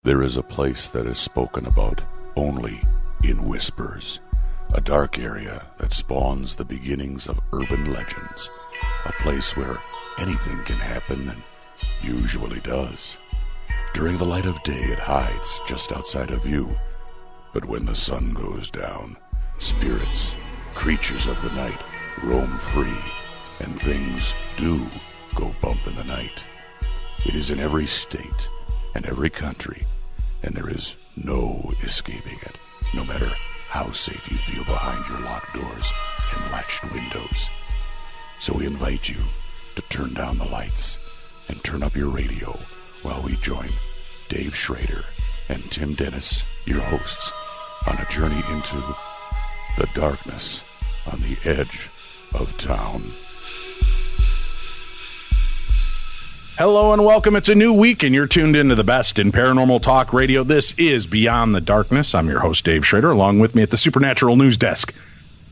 There is a place that is spoken about only in whispers, a dark area that spawns the beginnings of urban legends, a place where anything can happen and usually does. During the light of day, it hides just outside of view, but when the sun goes down, spirits, creatures of the night, roam free, and things do go bump in the night. It is in every state and every country, and there is no escaping it, no matter how safe you feel behind your locked doors and latched windows. So we invite you to turn down the lights and turn up your radio while we join Dave Schrader and Tim Dennis, your hosts, on a journey into the darkness on the edge of town. Hello and welcome. It's a new week and you're tuned into the best in paranormal talk radio. This is Beyond the Darkness. I'm your host, Dave Schrader. Along with me at the Supernatural News Desk,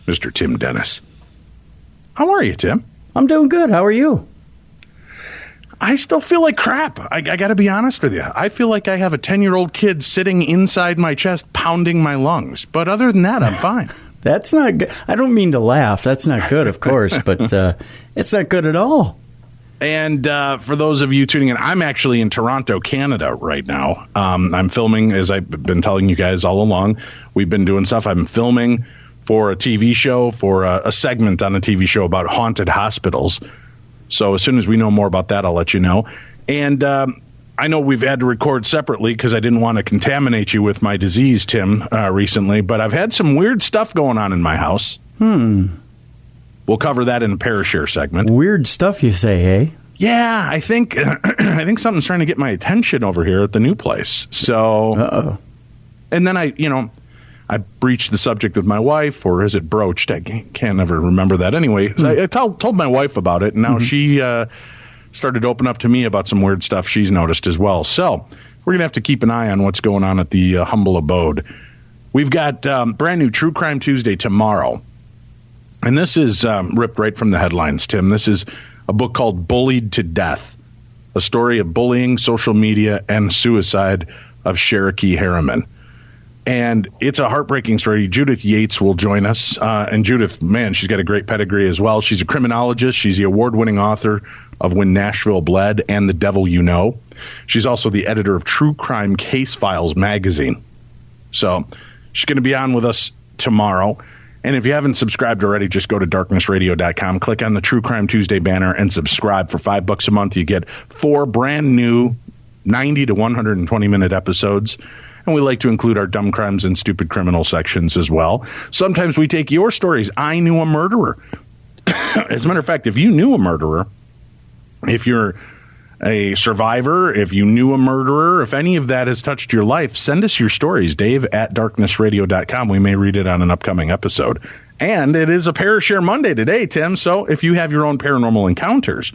Mr. Tim Dennis. How are you, Tim? I'm doing good. How are you? I still feel like crap. I got to be honest with you. I feel like I have a 10-year-old kid sitting inside my chest pounding my lungs. But other than that, I'm fine. That's not good. I don't mean to laugh. That's not good, of course. But it's not good at all. And for those of you tuning in, I'm actually in Toronto, Canada right now. I'm filming, as I've been telling you guys all along. We've been doing stuff. I'm filming for a TV show, for a segment on a TV show about haunted hospitals. So as soon as we know more about that, I'll let you know. And I know we've had to record separately because I didn't want to contaminate you with my disease, Tim, recently. But I've had some weird stuff going on in my house. We'll cover that in the Parashare segment. Weird stuff, you say, eh? Yeah, I think something's trying to get my attention over here at the new place. So, and then I breached the subject with my wife, or is it broached? I can't ever remember that. Anyway, I told my wife about it, and now she started to open up to me about some weird stuff she's noticed as well. So we're going to have to keep an eye on what's going on at the humble abode. We've got brand new True Crime Tuesday tomorrow. And this is ripped right from the headlines, Tim. This is a book called Bullied to Death, a story of bullying, social media, and suicide of Cherokee Harriman. And it's a heartbreaking story. Judith Yates will join us. And Judith, man, she's got a great pedigree as well. She's a criminologist. She's the award-winning author of When Nashville Bled and The Devil You Know. She's also the editor of True Crime Case Files magazine. So she's going to be on with us tomorrow. And if you haven't subscribed already, just go to darknessradio.com, click on the True Crime Tuesday banner, and subscribe. For $5 a month, you get 4 brand new 90 to 120-minute episodes. And we like to include our dumb crimes and stupid criminal sections as well. Sometimes we take your stories. I knew a murderer. As a matter of fact, if you knew a murderer, if you're a survivor, if you knew a murderer, if any of that has touched your life, send us your stories, Dave@darknessradio.com. We may read it on an upcoming episode. And it is a Parashare Monday today, Tim, so if you have your own paranormal encounters,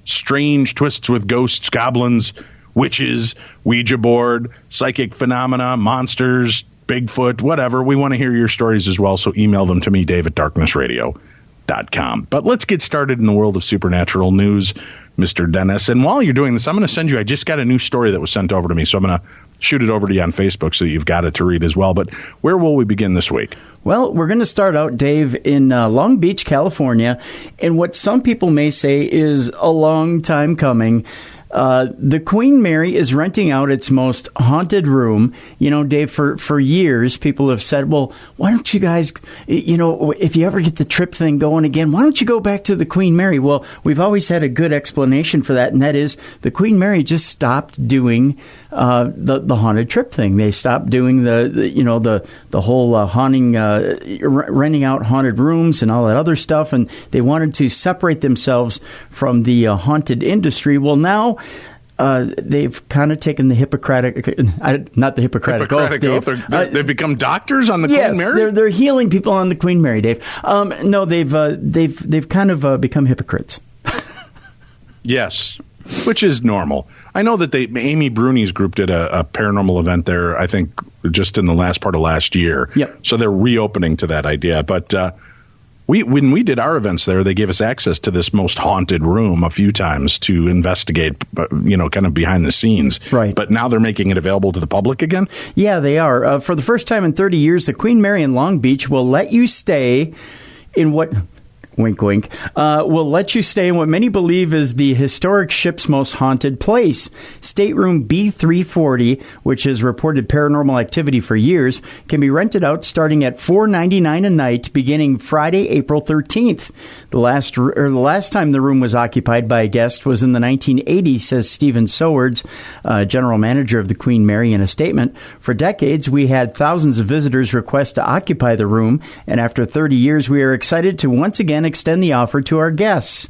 strange twists with ghosts, goblins, witches, Ouija board, psychic phenomena, monsters, Bigfoot, whatever, we want to hear your stories as well, so email them to me, Dave@darknessradio.com. But let's get started in the world of supernatural news, Mr. Dennis. And while you're doing this, I'm going to send you, I just got a new story that was sent over to me, so I'm going to shoot it over to you on Facebook so you've got it to read as well. But where will we begin this week? Well, we're going to start out, Dave, in Long Beach, California, in what some people may say is a long time coming. The Queen Mary is renting out its most haunted room. You know, Dave, for years, people have said, well, why don't you guys, if you ever get the trip thing going again, why don't you go back to the Queen Mary? Well, we've always had a good explanation for that, and that is the Queen Mary just stopped doing the haunted trip thing. They stopped doing the whole haunting, renting out haunted rooms and all that other stuff, and they wanted to separate themselves from the haunted industry. Well, now they've kind of taken the Hippocratic, not the Hippocratic oath. They've become doctors on the Queen Mary? Yes, they're healing people on the Queen Mary, Dave. No, they've kind of become hypocrites. Yes, which is normal. I know that Amy Bruni's group did a paranormal event there, I think, just in the last part of last year. Yep. So they're reopening to that idea. But When we did our events there, they gave us access to this most haunted room a few times to investigate, kind of behind the scenes. Right. But now they're making it available to the public again? Yeah, they are. For the first time in 30 years, the Queen Mary in Long Beach will let you stay in what... Wink, wink. Will let you stay in what many believe is the historic ship's most haunted place. Stateroom B340, which has reported paranormal activity for years, can be rented out starting at $4.99 a night, beginning Friday, April 13th. The last time the room was occupied by a guest was in the 1980s, says Stephen Sowards, general manager of the Queen Mary, in a statement. For decades, we had thousands of visitors request to occupy the room, and after 30 years, we are excited to once again extend the offer to our guests.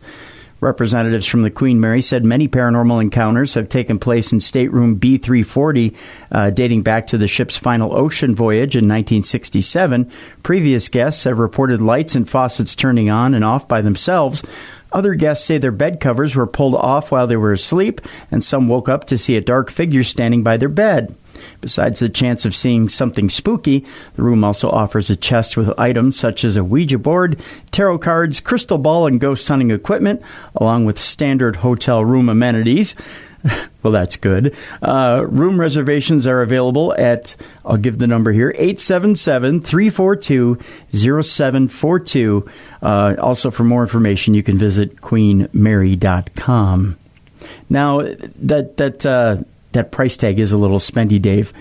Representatives from the Queen Mary said many paranormal encounters have taken place in stateroom B340, dating back to the ship's final ocean voyage in 1967. Previous guests have reported lights and faucets turning on and off by themselves. Other guests say their bed covers were pulled off while they were asleep, and some woke up to see a dark figure standing by their bed. Besides the chance of seeing something spooky, the room also offers a chest with items such as a Ouija board, tarot cards, crystal ball, and ghost hunting equipment, along with standard hotel room amenities. Well, that's good. Room reservations are available at, I'll give the number here, 877-342-0742. Also, for more information, you can visit queenmary.com. Now, that price tag is a little spendy, Dave.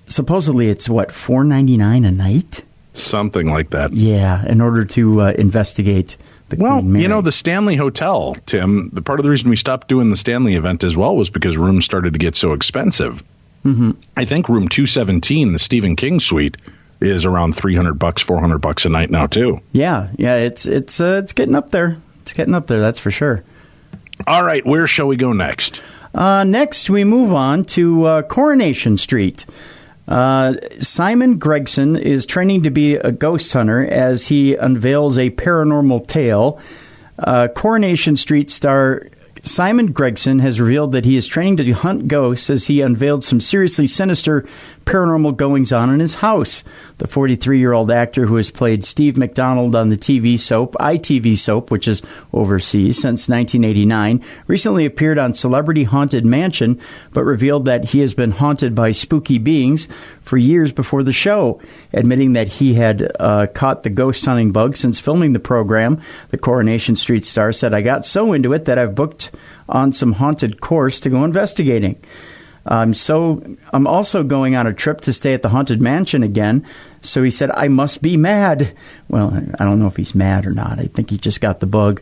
Supposedly, it's what, $4.99 a night? Something like that. Yeah, in order to investigate the Queen Mary. The Stanley Hotel, Tim, the part of the reason we stopped doing the Stanley event as well was because rooms started to get so expensive. Mm-hmm. I think room 217, the Stephen King suite, is around $300, $400 a night now, too. Yeah, it's getting up there. It's getting up there, that's for sure. All right, where shall we go next? Next, we move on to Coronation Street. Simon Gregson is training to be a ghost hunter as he unveils a paranormal tale. Coronation Street star Simon Gregson has revealed that he is training to hunt ghosts as he unveiled some seriously sinister paranormal goings-on in his house. The 43-year-old actor, who has played Steve McDonald on the TV soap, ITV soap, which is overseas since 1989, recently appeared on Celebrity Haunted Mansion, but revealed that he has been haunted by spooky beings for years before the show. Admitting that he had caught the ghost hunting bug since filming the program, the Coronation Street star said, "I got so into it that I've booked on some haunted course to go investigating. I'm also going on a trip to stay at the Haunted Mansion again." So he said, "I must be mad." Well, I don't know if he's mad or not. I think he just got the bug.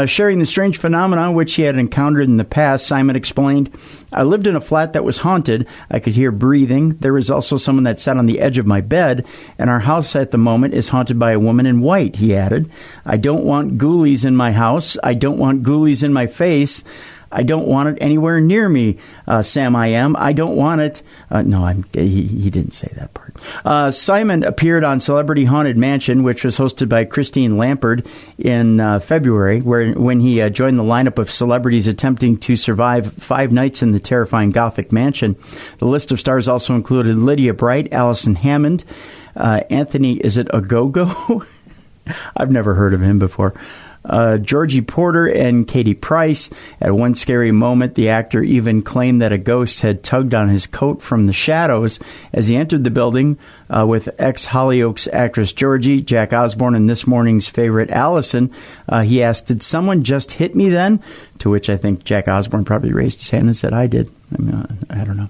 Sharing the strange phenomenon which he had encountered in the past, Simon explained, "I lived in a flat that was haunted. I could hear breathing. There was also someone that sat on the edge of my bed, and our house at the moment is haunted by a woman in white," he added. "I don't want ghoulies in my house. I don't want ghoulies in my face. I don't want it anywhere near me, Sam I am. I don't want it." He didn't say that part. Simon appeared on Celebrity Haunted Mansion, which was hosted by Christine Lampard in February, when he joined the lineup of celebrities attempting to survive 5 nights in the terrifying Gothic mansion. The list of stars also included Lydia Bright, Allison Hammond, Anthony, is it Ogogo? I've never heard of him before. Georgie Porter and Katie Price. At one scary moment, the actor even claimed that a ghost had tugged on his coat from the shadows as he entered the building with ex-Hollyoaks actress Georgie, Jack Osborne, and This Morning's favorite Allison. He asked, "Did someone just hit me then?" To which I think Jack Osborne probably raised his hand and said, "I did." I don't know.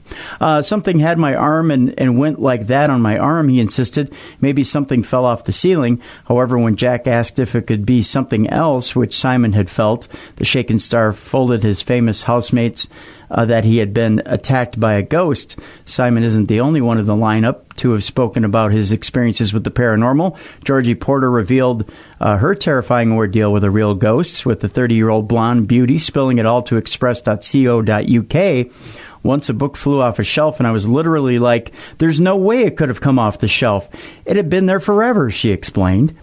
"Something had my arm and went like that on my arm," he insisted. "Maybe something fell off the ceiling." However, when Jack asked if it could be something else, which Simon had felt, the shaken star folded his famous housemates that he had been attacked by a ghost. Simon isn't the only one in the lineup to have spoken about his experiences with the paranormal. Georgie Porter revealed her terrifying ordeal with a real ghost, with the 30-year-old blonde beauty spilling it all to express.co.uk. "Once a book flew off a shelf and I was literally like, there's no way it could have come off the shelf. It had been there forever," she explained.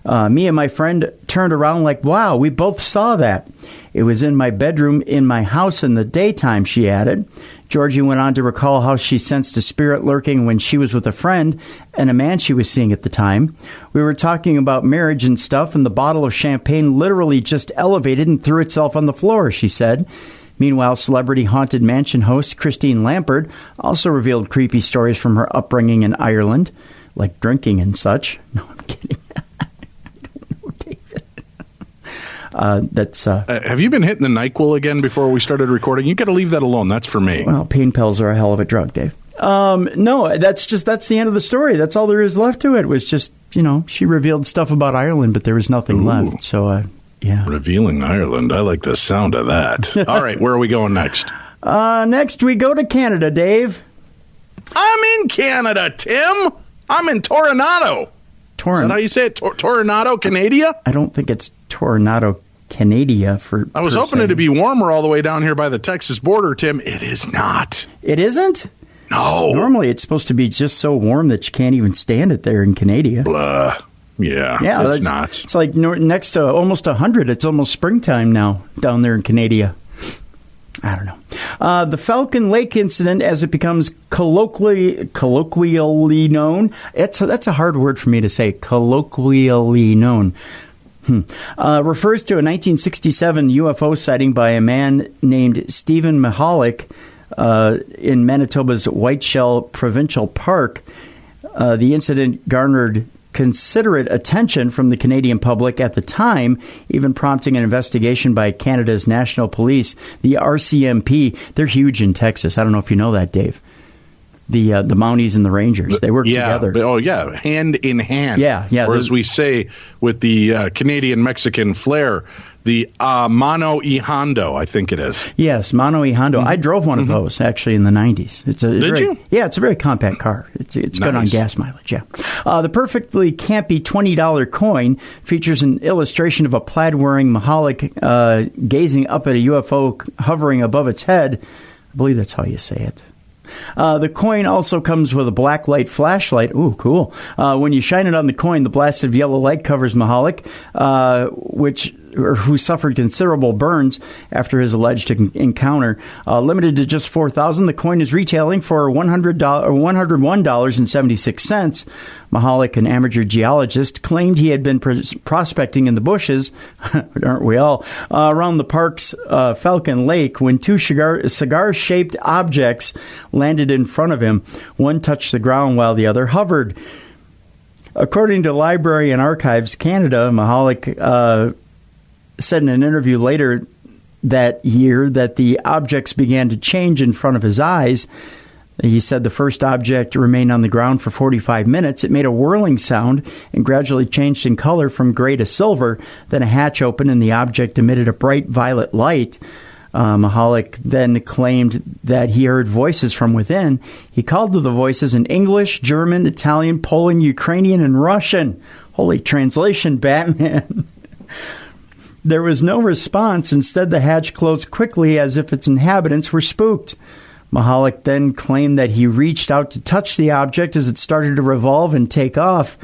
"Me and my friend turned around like, wow, we both saw that. It was in my bedroom in my house in the daytime," she added. Georgie went on to recall how she sensed a spirit lurking when she was with a friend and a man she was seeing at the time. We were talking about marriage and stuff, and the bottle of champagne literally just elevated and threw itself on the floor, she said. Meanwhile, celebrity haunted mansion host Christine Lampard also revealed creepy stories from her upbringing in Ireland, like drinking and such. No, I'm kidding. Have you been hitting the NyQuil again before we started recording? You got to leave that alone. That's for me. Well, pain pills are a hell of a drug, Dave. No, that's the end of the story. That's all there is left to it. Was just, she revealed stuff about Ireland, but there was nothing left. So, yeah. Revealing Ireland. I like the sound of that. All right, where are we going next? Next we go to Canada, Dave. I'm in Canada, Tim. I'm in Toronto. Is that how you say it? Toronto, Canada? I don't think it's Toronto, Canada. I was hoping it to be warmer all the way down here by the Texas border, Tim. It is not. It isn't? No. Normally it's supposed to be just so warm that you can't even stand it there in Canada. Blah. Yeah, it's not. It's like next to almost 100. It's almost springtime now down there in Canada. I don't know. The Falcon Lake incident, as it becomes colloquially known, that's a hard word for me to say, colloquially known, refers to a 1967 UFO sighting by a man named Stephen Mihalik in Manitoba's Whiteshell Provincial Park. The incident garnered considerate attention from the Canadian public at the time, even prompting an investigation by Canada's National Police, the RCMP. They're huge in Texas. I don't know if you know that, Dave. The Mounties and the Rangers, they work together. Oh, yeah, hand in hand. Yeah. Or as we say with the Canadian-Mexican flair, the Mano y Hondo, I think it is. Yes, Mano y Hondo. I drove one of those, actually, in the 90s. Did you? Yeah, it's a very compact car. It's good on gas mileage, yeah. The perfectly campy $20 coin features an illustration of a plaid-wearing Mihalik gazing up at a UFO hovering above its head. I believe that's how you say it. The coin also comes with a black light flashlight. Ooh, cool. When you shine it on the coin, the blast of yellow light covers Mihalik, who suffered considerable burns after his alleged encounter. Limited to just $4,000, the coin is retailing for $101.76. Mihalik, an amateur geologist, claimed he had been prospecting in the bushes, aren't we all, around the park's Falcon Lake when two cigar-shaped objects landed in front of him. One touched the ground while the other hovered. According to Library and Archives Canada, Mihalik said in an interview later that year that the objects began to change in front of his eyes. He said the first object remained on the ground for 45 minutes. It made a whirling sound and gradually changed in color from gray to silver. Then a hatch opened and the object emitted a bright violet light. Mihalik then claimed that he heard voices from within. He called to the voices in English, German, Italian, Polish, Ukrainian, and Russian. Holy translation, Batman. There was no response. Instead, the hatch closed quickly as if its inhabitants were spooked. Mihalik then claimed that he reached out to touch the object as it started to revolve and take off.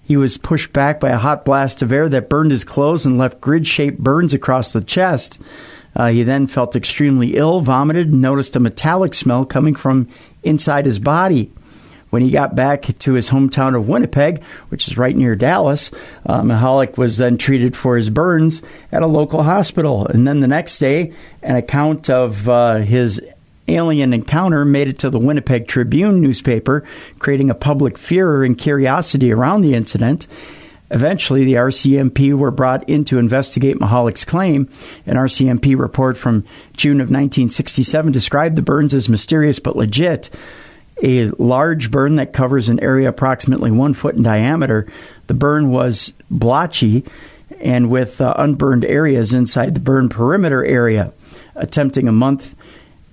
He was pushed back by a hot blast of air that burned his clothes and left grid-shaped burns across the chest. He then felt extremely ill, vomited, and noticed a metallic smell coming from inside his body. When he got back to his hometown of Winnipeg, which is right near Dallas, Mihalik was then treated for his burns at a local hospital. And then the next day, an account of his alien encounter made it to the Winnipeg Tribune newspaper, creating a public furor and curiosity around the incident. Eventually, the RCMP were brought in to investigate Mihalik's claim. An RCMP report from June of 1967 described the burns as mysterious but legit. A large burn that covers an area approximately 1 foot in diameter. The burn was blotchy and with unburned areas inside the burn perimeter area. Attempting a month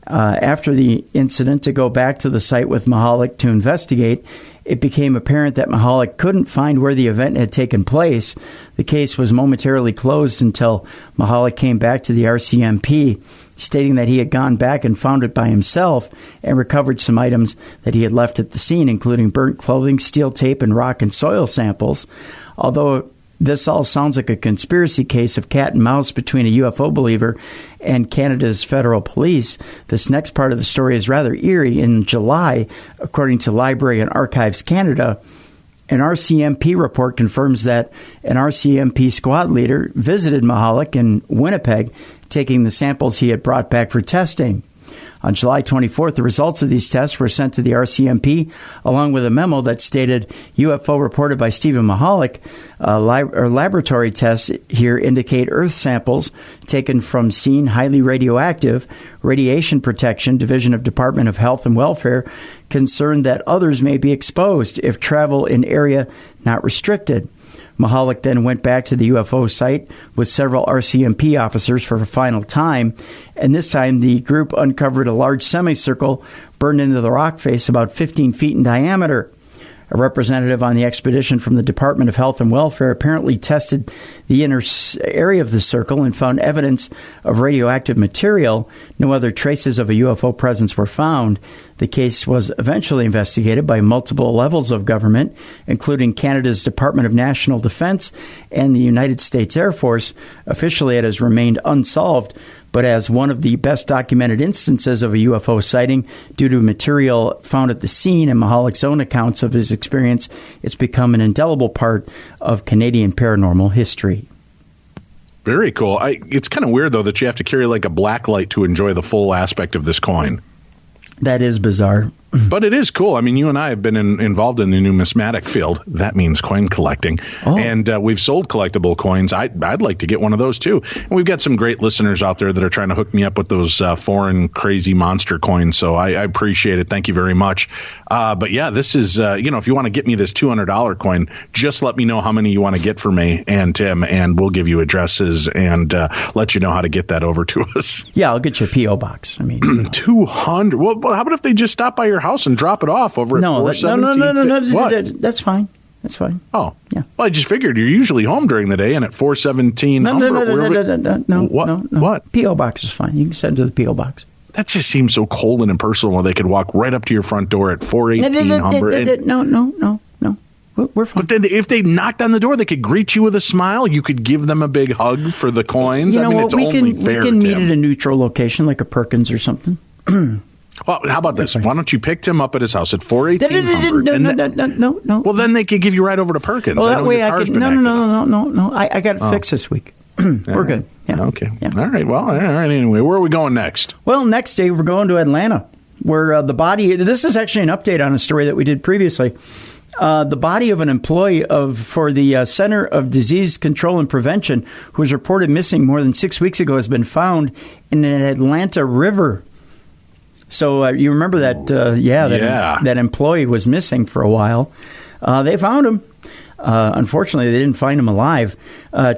after the incident to go back to the site with Mihalik to investigate, it became apparent that Mihalik couldn't find where the event had taken place. The case was momentarily closed until Mihalik came back to the RCMP, stating that he had gone back and found it by himself and recovered some items that he had left at the scene, including burnt clothing, steel tape, and rock and soil samples. Although This all sounds like a conspiracy case of cat and mouse between a UFO believer and Canada's federal police. This next part of the story is rather eerie. In July, according to Library and Archives Canada, an RCMP report confirms that an RCMP squad leader visited Mahalik in Winnipeg, taking the samples he had brought back for testing. On July 24th, the results of these tests were sent to the RCMP, along with a memo that stated UFO reported by Stephen Mahalik. Laboratory tests here indicate Earth samples taken from scene highly radioactive. Radiation Protection Division of Department of Health and Welfare concerned that others may be exposed if travel in area not restricted. Mahalik then went back to the UFO site with several RCMP officers for a final time, and this time the group uncovered a large semicircle burned into the rock face about 15 feet in diameter. A representative on the expedition from the Department of Health and Welfare apparently tested the inner area of the circle and found evidence of radioactive material. No other traces of a UFO presence were found. The case was eventually investigated by multiple levels of government, including Canada's Department of National Defense and the United States Air Force. Officially, it has remained unsolved, but as one of the best documented instances of a UFO sighting due to material found at the scene and Mahalik's own accounts of his experience, it's become an indelible part of Canadian paranormal history. Very cool. It's kind of weird, though, that you have to carry like a black light to enjoy the full aspect of this coin. That is bizarre. But it is cool. I mean, you and I have been involved in the numismatic field. That means coin collecting. Oh. And we've sold collectible coins. I'd like to get one of those, too. And we've got some great listeners out there that are trying to hook me up with those foreign crazy monster coins. So I appreciate it. Thank you very much. But, yeah, this is, if you want to get me this $200 coin, just let me know how many you want to get for me and Tim, and we'll give you addresses and let you know how to get that over to us. Yeah, I'll get you a P.O. box. I mean, 200. Well, how about if they just stop by your house and drop it off over at 417? No. What? That's fine. That's fine. Oh, yeah. Well, I just figured you're usually home during the day, and at 417. No. What? P.O. box is fine. You can send it to the P.O. box. That just seems so cold and impersonal. When they could walk right up to your front door at 418 Humber. No. We're fine. But then if they knocked on the door, they could greet you with a smile. You could give them a big hug for the coins. It's only fair. We can meet at a neutral location, like a Perkins or something. Well, how about this? Why don't you pick Tim up at his house at 418? No. Well, then they could give you right over to Perkins. Well, that way I could. No. I got it fixed this week. We're good. Yeah. Okay. Yeah. All right. Well, all right. Anyway, where are we going next? Well, next day we're going to Atlanta, where the body. This is actually an update on a story that we did previously. The body of an employee for the Center of Disease Control and Prevention, who was reported missing more than 6 weeks ago, has been found in an Atlanta river. So you remember that? That employee was missing for a while. They found him. Unfortunately, they didn't find him alive.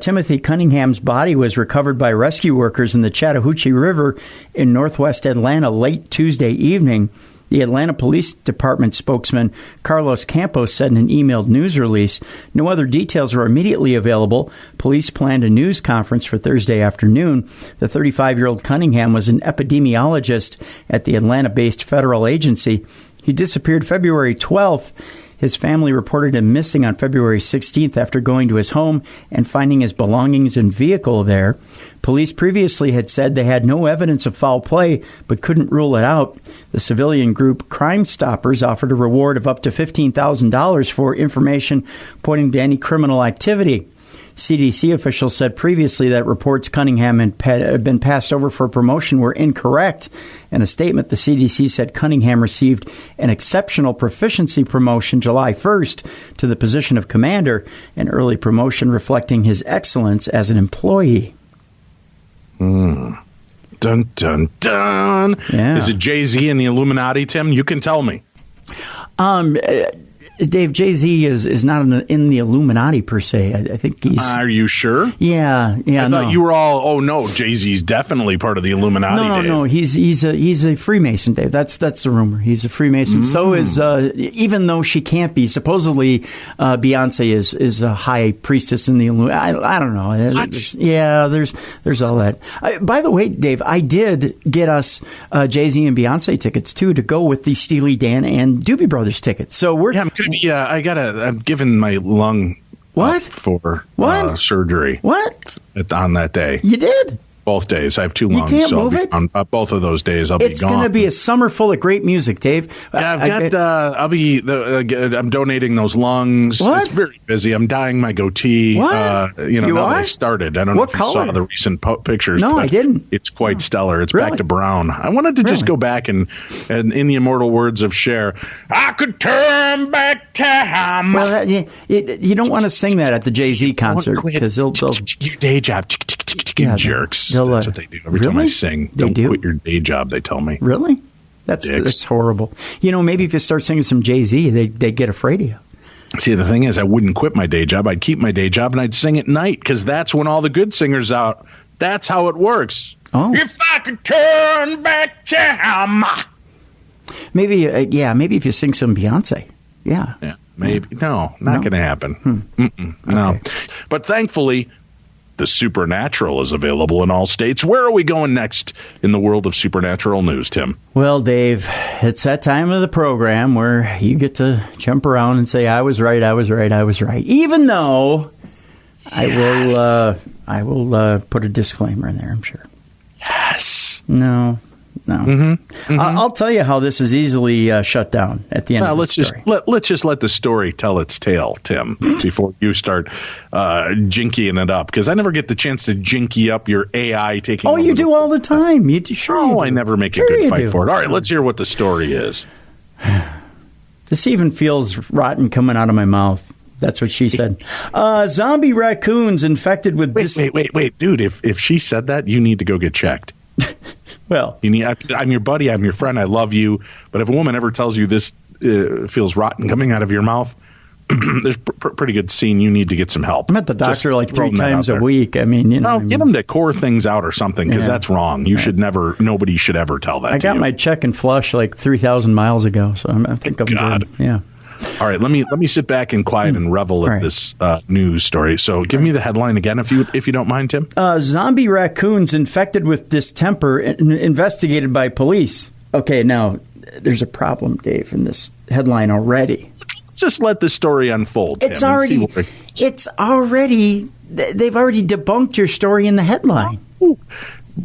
Timothy Cunningham's body was recovered by rescue workers in the Chattahoochee River in northwest Atlanta late Tuesday evening. The Atlanta Police Department spokesman Carlos Campos said in an emailed news release, no other details were immediately available. Police planned a news conference for Thursday afternoon. The 35-year-old Cunningham was an epidemiologist at the Atlanta-based federal agency. He disappeared February 12th. His family reported him missing on February 16th after going to his home and finding his belongings and vehicle there. Police previously had said they had no evidence of foul play, but couldn't rule it out. The civilian group Crime Stoppers offered a reward of up to $15,000 for information pointing to any criminal activity. CDC officials said previously that reports Cunningham had been passed over for promotion were incorrect. In a statement, the CDC said Cunningham received an exceptional proficiency promotion July 1st to the position of commander, an early promotion reflecting his excellence as an employee. Dun, dun, dun. Yeah. Is it Jay-Z and the Illuminati, Tim? You can tell me. Dave, Jay-Z is not in the Illuminati per se. I think he's... Are you sure? Yeah. I thought you were all, no, Jay-Z's definitely part of the Illuminati, No, he's a Freemason, Dave. That's the rumor. He's a Freemason. So is, even though she can't be, supposedly Beyonce is a high priestess in the Illuminati. I don't know. What? There's all that. By the way, Dave, I did get us Jay-Z and Beyonce tickets, too, to go with the Steely Dan and Doobie Brothers tickets. So we're... Yeah, I'm given my lung What? For What? Surgery. What? On that day. You did? Both days. I have two lungs. You can't so move it? On both of those days, I'll be gone. It's going to be a summer full of great music, Dave. Yeah, I'm donating those lungs. What? It's very busy. I'm dyeing my goatee. What? You You now are? that I started. I don't What know if color? you saw the recent pictures. No, but I didn't. It's quite stellar. It's Really? back to brown. I wanted to just Really? go back and in the immortal words of Cher, I could turn back time. Well, you don't want to sing that at the Jay-Z concert because they'll your day job, Yeah, jerks. they'll, That's what they do every time I really? sing. They Don't do? quit your day job. They tell me. Really? That's horrible. Maybe if you start singing some Jay-Z, they get afraid of you. See, the thing is, I wouldn't quit my day job. I'd keep my day job and I'd sing at night because that's when all the good singers out. That's how it works. Oh. If I could turn back time. Maybe if you sing some Beyonce. Yeah. Yeah, maybe. No, not going to happen. No. Okay. But thankfully, the supernatural is available in all states. Where are we going next in the world of supernatural news, Tim? Well, Dave, it's that time of the program where you get to jump around and say, I was right, I was right, I was right. Even though I will put a disclaimer in there, I'm sure. Yes. No. I'll tell you how this is easily shut down at the end of the story. Let's just let the story tell its tale, Tim, before you start jinkying it up. Because I never get the chance to jinky up your AI taking over. You do all the time. You do, sure. Oh, I never make a good fight for it. All right, let's hear what the story is. This even feels rotten coming out of my mouth. That's what she said. Zombie raccoons infected with this. Wait, dude. If she said that, you need to go get checked. Well, I'm your buddy. I'm your friend. I love you. But if a woman ever tells you this feels rotten coming out of your mouth, there's pretty good scene. You need to get some help. I'm at the doctor Just like 3 times a week. I mean, get them to core things out or something because that's wrong. You should never. Nobody should ever tell that. I got my check and flush like 3,000 miles ago, so I think I'm good. Yeah. All right, let me sit back and quiet and revel at this news story. So, give me the headline again, if you don't mind, Tim. Zombie raccoons infected with distemper investigated by police. Okay, now there's a problem, Dave, in this headline already. Let's just let the story unfold. It's Tim, already they've already debunked your story in the headline. Oh.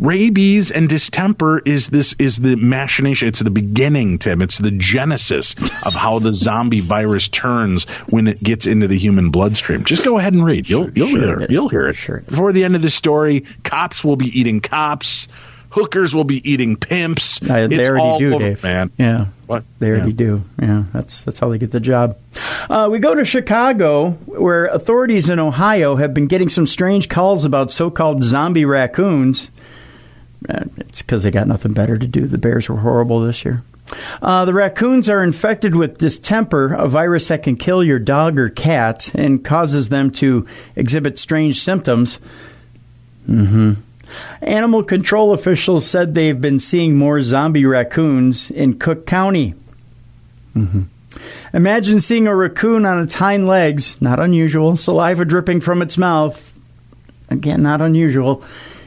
Rabies and distemper is the machination. It's the beginning, Tim. It's the genesis of how the zombie virus turns when it gets into the human bloodstream. Just go ahead and read. You'll hear it. Sure. Before the end of the story, cops will be eating cops. Hookers will be eating pimps. They already do, Dave. Man. Yeah. What? They already do. Yeah, that's how they get the job. We go to Chicago, where authorities in Ohio have been getting some strange calls about so-called zombie raccoons. It's because they got nothing better to do. The bears were horrible this year. The raccoons are infected with distemper, a virus that can kill your dog or cat and causes them to exhibit strange symptoms. Animal control officials said they've been seeing more zombie raccoons in Cook County. Imagine seeing a raccoon on its hind legs. Not unusual. Saliva dripping from its mouth. Again, not unusual.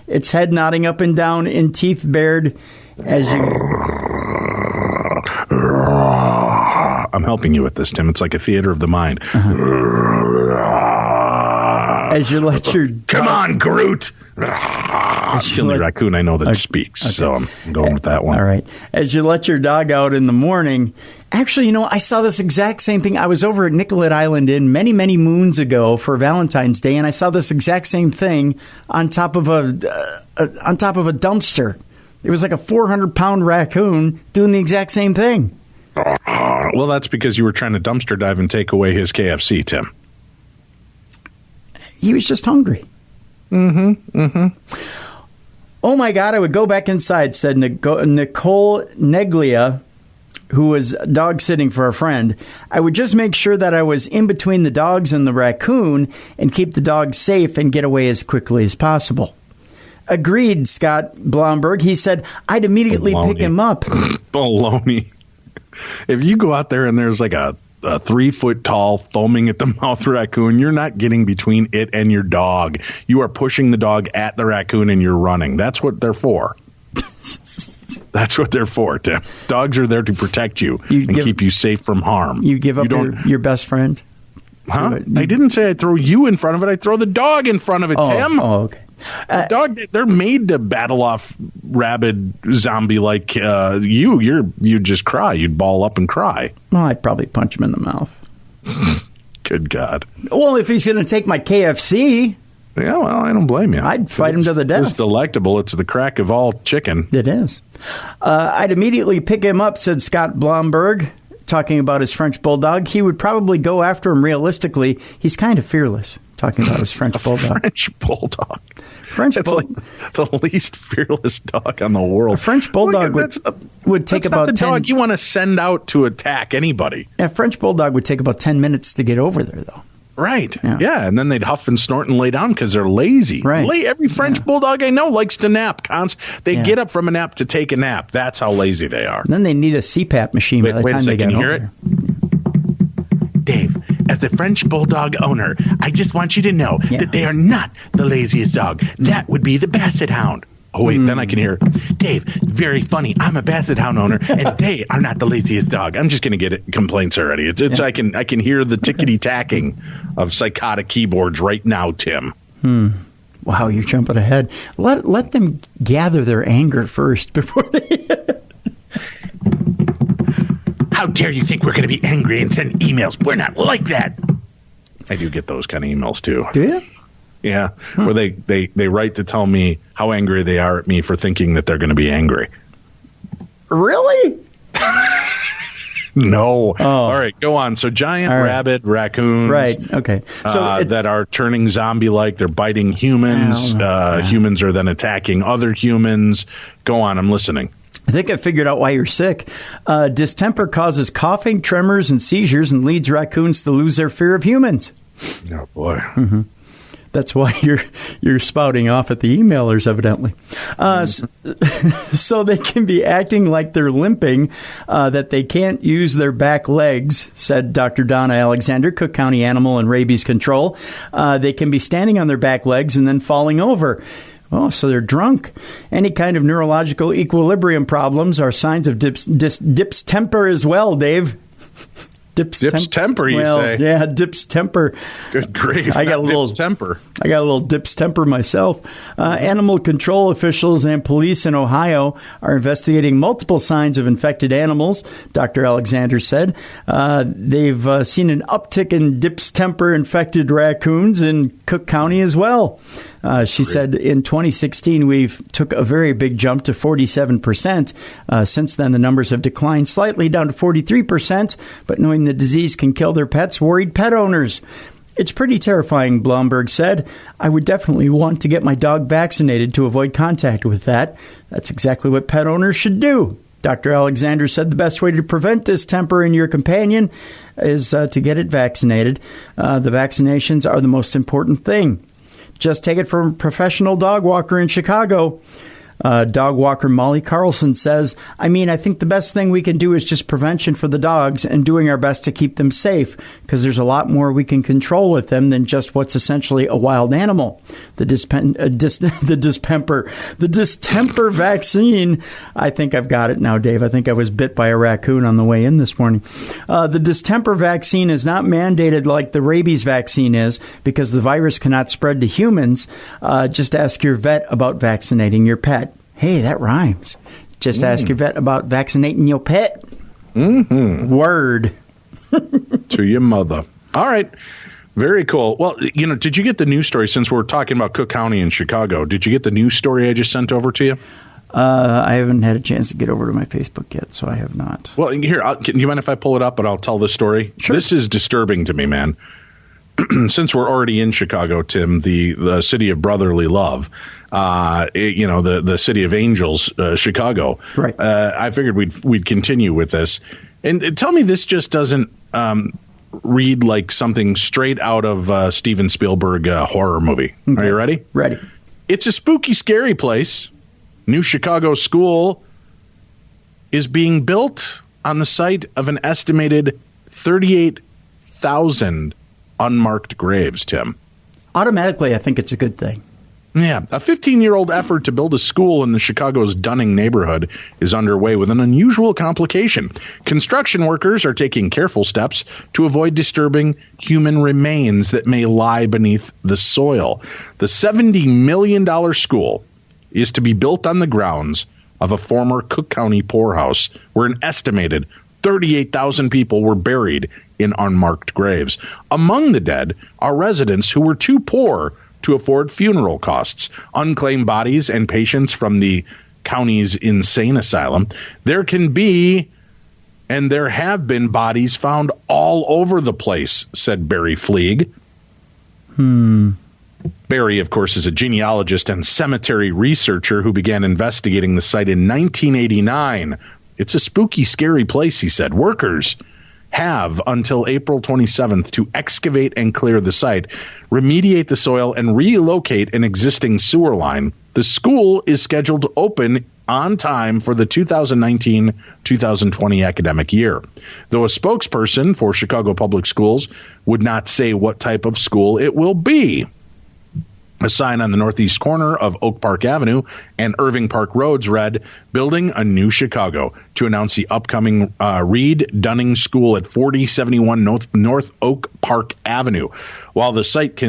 Its head nodding up and down and teeth bared as you... I'm helping you with this, Tim. It's like a theater of the mind. As you let your... Come on, Groot! It's the only raccoon I know that speaks, so I'm going with that one. All right. As you let your dog out in the morning... Actually, I saw this exact same thing. I was over at Nicollet Island Inn many, many moons ago for Valentine's Day, and I saw this exact same thing on top of a dumpster. It was like a 400-pound raccoon doing the exact same thing. Well, that's because you were trying to dumpster dive and take away his KFC, Tim. He was just hungry. Oh, my God, I would go back inside, said Nicole Neglia, who was dog sitting for a friend. I would just make sure that I was in between the dogs and the raccoon and keep the dog safe and get away as quickly as possible. Agreed, Scott Blomberg. He said, I'd immediately pick him up. Baloney. If you go out there and there's like a 3-foot-tall, foaming at the mouth raccoon, you're not getting between it and your dog. You are pushing the dog at the raccoon and you're running. That's what they're for. That's what they're for, Tim. Dogs are there to protect you and keep you safe from harm. You give up your best friend? Huh? I didn't say I'd throw you in front of it. I'd throw the dog in front of it, Tim. Oh, okay. Dog, they're made to battle off rabid zombie like you. You'd just cry. You'd ball up and cry. Well, I'd probably punch him in the mouth. Good God. Well, if he's going to take my KFC... Yeah, well, I don't blame you. I'd fight him to the death. It's delectable. It's the crack of all chicken. It is. I'd immediately pick him up, said Scott Blomberg, talking about his French Bulldog. He would probably go after him realistically. He's kind of fearless, talking about his French Bulldog. French Bulldog. It's like the least fearless dog on the world. A French Bulldog would take about 10... That's not the dog you want to send out to attack anybody. A French Bulldog would take about 10 minutes to get over there, though. Right. Yeah. And then they'd huff and snort and lay down because they're lazy. Right. Every French Bulldog I know likes to nap. They get up from a nap to take a nap. That's how lazy they are. And then they need a CPAP machine by the time they get over there. Dave, as a French Bulldog owner, I just want you to know that they are not the laziest dog. That would be the Basset Hound. Oh, wait, then I can hear, Dave, very funny. I'm a Basset Hound owner, and they are not the laziest dog. I'm just going to get complaints already. I can hear the tickety-tacking of psychotic keyboards right now, Tim. Wow, you're jumping ahead. Let them gather their anger first before they... How dare you think we're going to be angry and send emails? We're not like that. I do get those kind of emails, too. Do you? Yeah, where they write to tell me how angry they are at me for thinking that they're going to be angry. Really? No. Oh. All right, go on. So giant rabid raccoons. Right, okay. So that are turning zombie-like. They're biting humans. Humans are then attacking other humans. Go on, I'm listening. I think I figured out why you're sick. Distemper causes coughing, tremors, and seizures and leads raccoons to lose their fear of humans. Oh, boy. Mm-hmm. That's why you're spouting off at the emailers, evidently. So they can be acting like they're limping, that they can't use their back legs, said Dr. Donna Alexander, Cook County Animal and Rabies Control. They can be standing on their back legs and then falling over. Oh, so they're drunk. Any kind of neurological equilibrium problems are signs of Dip's temper as well, Dave. Dip's temper, you say? Yeah, Dip's temper. Good grief. I got a little temper. I got a little Dip's temper myself. Animal control officials and police in Ohio are investigating multiple signs of infected animals, Dr. Alexander said. They've seen an uptick in Dip's temper infected raccoons in Cook County as well. She said in 2016, we've took a very big jump to 47%. Since then, the numbers have declined slightly down to 43%, but knowing the disease can kill their pets worried pet owners. It's pretty terrifying, Blomberg said. I would definitely want to get my dog vaccinated to avoid contact with that. That's exactly what pet owners should do. Dr. Alexander said the best way to prevent distemper in your companion is to get it vaccinated. The vaccinations are the most important thing. Just take it from a professional dog walker in Chicago. Dog walker Molly Carlson says, I think the best thing we can do is just prevention for the dogs and doing our best to keep them safe because there's a lot more we can control with them than just what's essentially a wild animal. The distemper vaccine, I think I've got it now, Dave. I think I was bit by a raccoon on the way in this morning. The distemper vaccine is not mandated like the rabies vaccine is because the virus cannot spread to humans. Just ask your vet about vaccinating your pet. Hey, that rhymes. Just ask your vet about vaccinating your pet. Mm-hmm. Word. To your mother. All right. Very cool. Well, did you get the news story since we're talking about Cook County and Chicago? Did you get the news story I just sent over to you? I haven't had a chance to get over to my Facebook yet, so I have not. Well, here, do you mind if I pull it up and I'll tell the story? Sure. This is disturbing to me, man. Since we're already in Chicago, Tim, the city of brotherly love, the city of angels, Chicago. Right. I figured we'd continue with this, and tell me this just doesn't read like something straight out of Steven Spielberg horror movie. Okay. Are you ready? Ready. It's a spooky, scary place. New Chicago school is being built on the site of an estimated 38,000 unmarked graves, Tim. Automatically, I think it's a good thing. Yeah, a 15-year-old effort to build a school in the Chicago's Dunning neighborhood is underway with an unusual complication. Construction workers are taking careful steps to avoid disturbing human remains that may lie beneath the soil. The $70 million school is to be built on the grounds of a former Cook County poorhouse where an estimated 38,000 people were buried in unmarked graves. Among the dead are residents who were too poor to afford funeral costs, unclaimed bodies, and patients from the county's insane asylum. There can be, and there have been, bodies found all over the place, said Barry Fleig. Barry, of course, is a genealogist and cemetery researcher who began investigating the site in 1989. It's a spooky, scary place, he said. Workers have until April 27th to excavate and clear the site, remediate the soil, and relocate an existing sewer line. The school is scheduled to open on time for the 2019-2020 academic year. Though a spokesperson for Chicago Public Schools would not say what type of school it will be. A sign on the northeast corner of Oak Park Avenue and Irving Park Roads read, "Building a New Chicago," to announce the upcoming Reed Dunning School at 4071 North Oak Park Avenue. While the site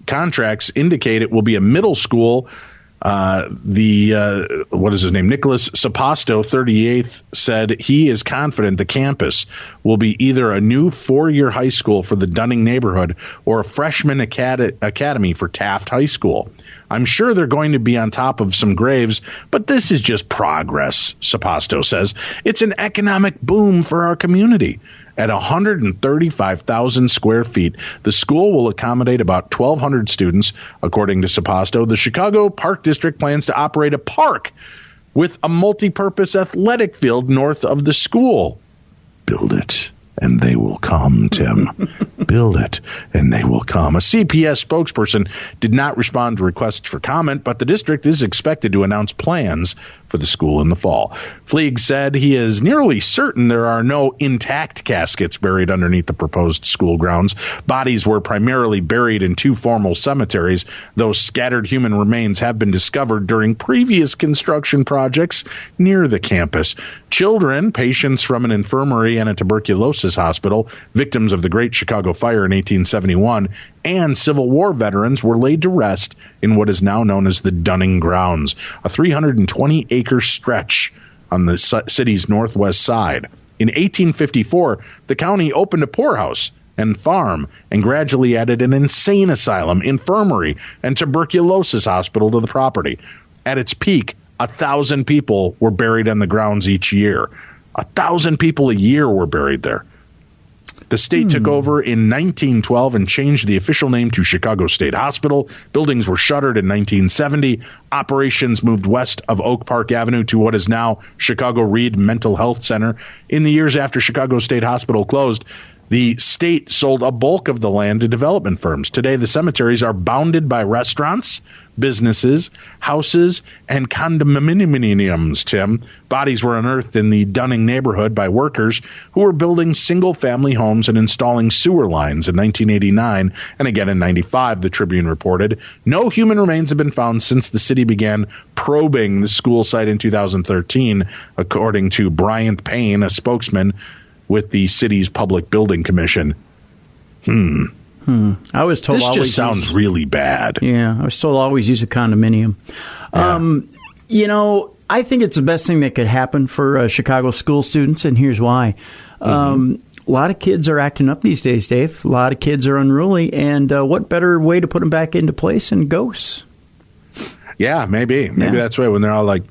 contracts indicate it will be a middle school, what is his name? Nicholas Sapasto, 38th, said he is confident the campus will be either a new 4-year high school for the Dunning neighborhood or a freshman academy for Taft High School. "I'm sure they're going to be on top of some graves, but this is just progress," Sapasto says. "It's an economic boom for our community." At 135,000 square feet, the school will accommodate about 1,200 students. According to Sapasto, the Chicago Park District plans to operate a park with a multi-purpose athletic field north of the school. Build it, and they will come, Tim. Build it, and they will come. A CPS spokesperson did not respond to requests for comment, but the district is expected to announce plans for the school in the fall. Fleig said he is nearly certain there are no intact caskets buried underneath the proposed school grounds. Bodies were primarily buried in 2 formal cemeteries, though scattered human remains have been discovered during previous construction projects near the campus. Children, patients from an infirmary and a tuberculosis hospital, victims of the Great Chicago Fire in 1871, and Civil War veterans were laid to rest in what is now known as the Dunning Grounds, a 320-acre stretch on the city's northwest side. In 1854, the county opened a poorhouse and farm and gradually added an insane asylum, infirmary, and tuberculosis hospital to the property. At its peak, 1,000 people were buried on the grounds each year. 1,000 people a year were buried there. The state took over in 1912 and changed the official name to Chicago State Hospital. Buildings were shuttered in 1970. Operations moved west of Oak Park Avenue to what is now Chicago Reed Mental Health Center. In the years after Chicago State Hospital closed, the state sold a bulk of the land to development firms. Today, the cemeteries are bounded by restaurants, businesses, houses, and condominiums, Tim. Bodies were unearthed in the Dunning neighborhood by workers who were building single-family homes and installing sewer lines in 1989 and again in 95, the Tribune reported. No human remains have been found since the city began probing the school site in 2013, according to Bryant Payne, a spokesman with the city's Public Building Commission. I was told this just sounds really bad. Yeah, I was told always use a condominium. Yeah. I think it's the best thing that could happen for Chicago school students, and here's why. A lot of kids are acting up these days, Dave. A lot of kids are unruly, and what better way to put them back into place than ghosts? Yeah, maybe. Maybe that's right, when they're all like,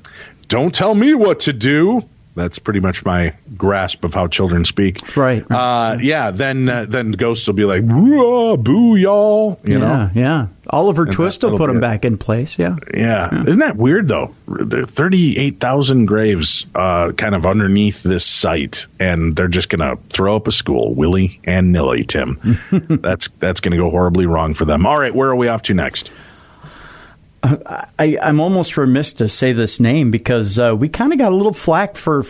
"Don't tell me what to do." That's pretty much my grasp of how children speak. Right. Then ghosts will be like, "Boo, y'all," you know? Yeah. Oliver Twist will put them back in place, yeah. Isn't that weird, though? There are 38,000 graves kind of underneath this site, and they're just going to throw up a school, willy and nilly, Tim. That's going to go horribly wrong for them. All right, where are we off to next? I'm almost remiss to say this name because we kind of got a little flack for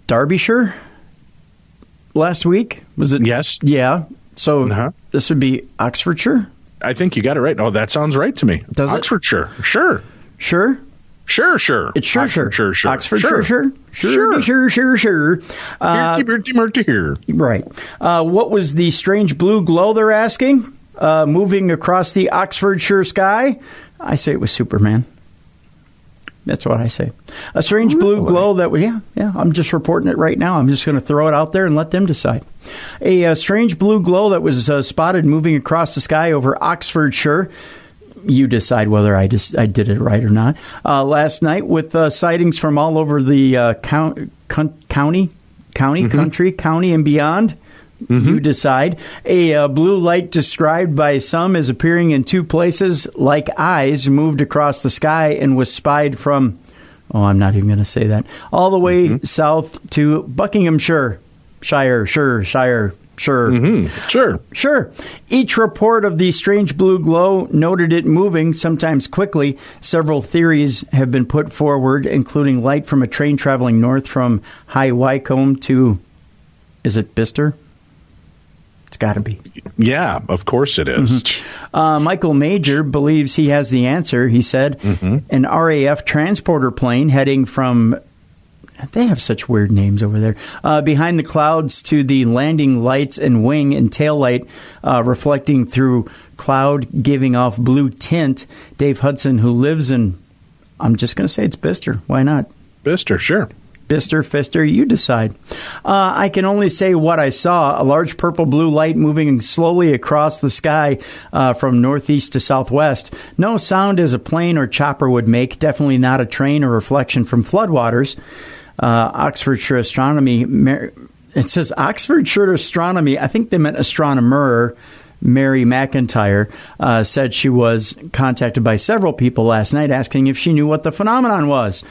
Derbyshire last week. Was it? Yes. Yeah. So this would be Oxfordshire. I think you got it right. Oh, that sounds right to me. Does Oxfordshire. it? Sure. Sure? Sure. It's sure. Oxfordshire, sure. Oxfordshire, sure. Here. Right. What was the strange blue glow they're asking? Moving across the Oxfordshire sky? I say it was Superman. That's what I say. A strange blue glow that was, yeah, I'm just reporting it right now. I'm just going to throw it out there and let them decide. A strange blue glow that was spotted moving across the sky over Oxfordshire. You decide whether I did it right or not. Last night with sightings from all over the county, country, and beyond. Mm-hmm. You decide. A blue light described by some as appearing in two places like eyes moved across the sky and was spied from, I'm not even going to say that, all the way south to Buckinghamshire. Shire. Mm-hmm. Sure. Each report of the strange blue glow noted it moving, sometimes quickly. Several theories have been put forward, including light from a train traveling north from High Wycombe to, is it Bicester? It's got to be. Yeah, of course it is. Mm-hmm. Michael Major believes he has the answer. He said an RAF transporter plane heading from, they have such weird names over there, behind the clouds to the landing lights and wing and tail light reflecting through cloud, giving off blue tint. Dave Hudson, who lives in, I'm just going to say it's Bicester. Why not? Bicester, sure. Bister, Fister, you decide. I can only say what I saw. A large purple-blue light moving slowly across the sky from northeast to southwest. No sound as a plane or chopper would make. Definitely not a train or reflection from floodwaters. Oxfordshire Astronomy. It says Oxfordshire Astronomy. I think they meant astronomer. Mary McIntyre said she was contacted by several people last night asking if she knew what the phenomenon was.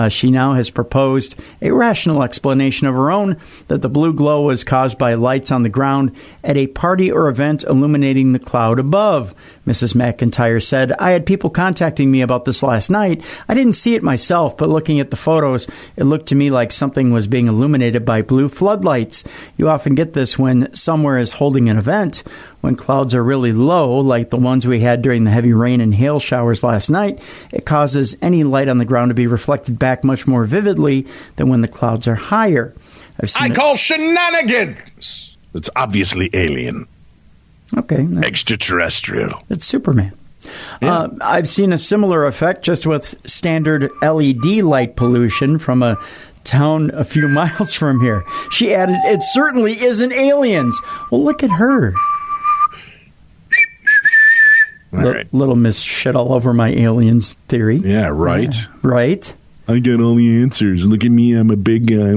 She now has proposed a rational explanation of her own, that the blue glow was caused by lights on the ground at a party or event illuminating the cloud above. Mrs. McIntyre said, I had people contacting me about this last night. I didn't see it myself, but looking at the photos, it looked to me like something was being illuminated by blue floodlights. You often get this when somewhere is holding an event. When clouds are really low, like the ones we had during the heavy rain and hail showers last night, it causes any light on the ground to be reflected back much more vividly than when the clouds are higher. I call shenanigans. It's obviously alien. Okay. Extraterrestrial. It's Superman. Yeah. I've seen a similar effect just with standard LED light pollution from a town a few miles from here. She added, it certainly isn't aliens. Well, look at her. Right. Little Miss shit all over my aliens theory. Yeah, right. Yeah, right. I got all the answers. Look at me. I'm a big guy.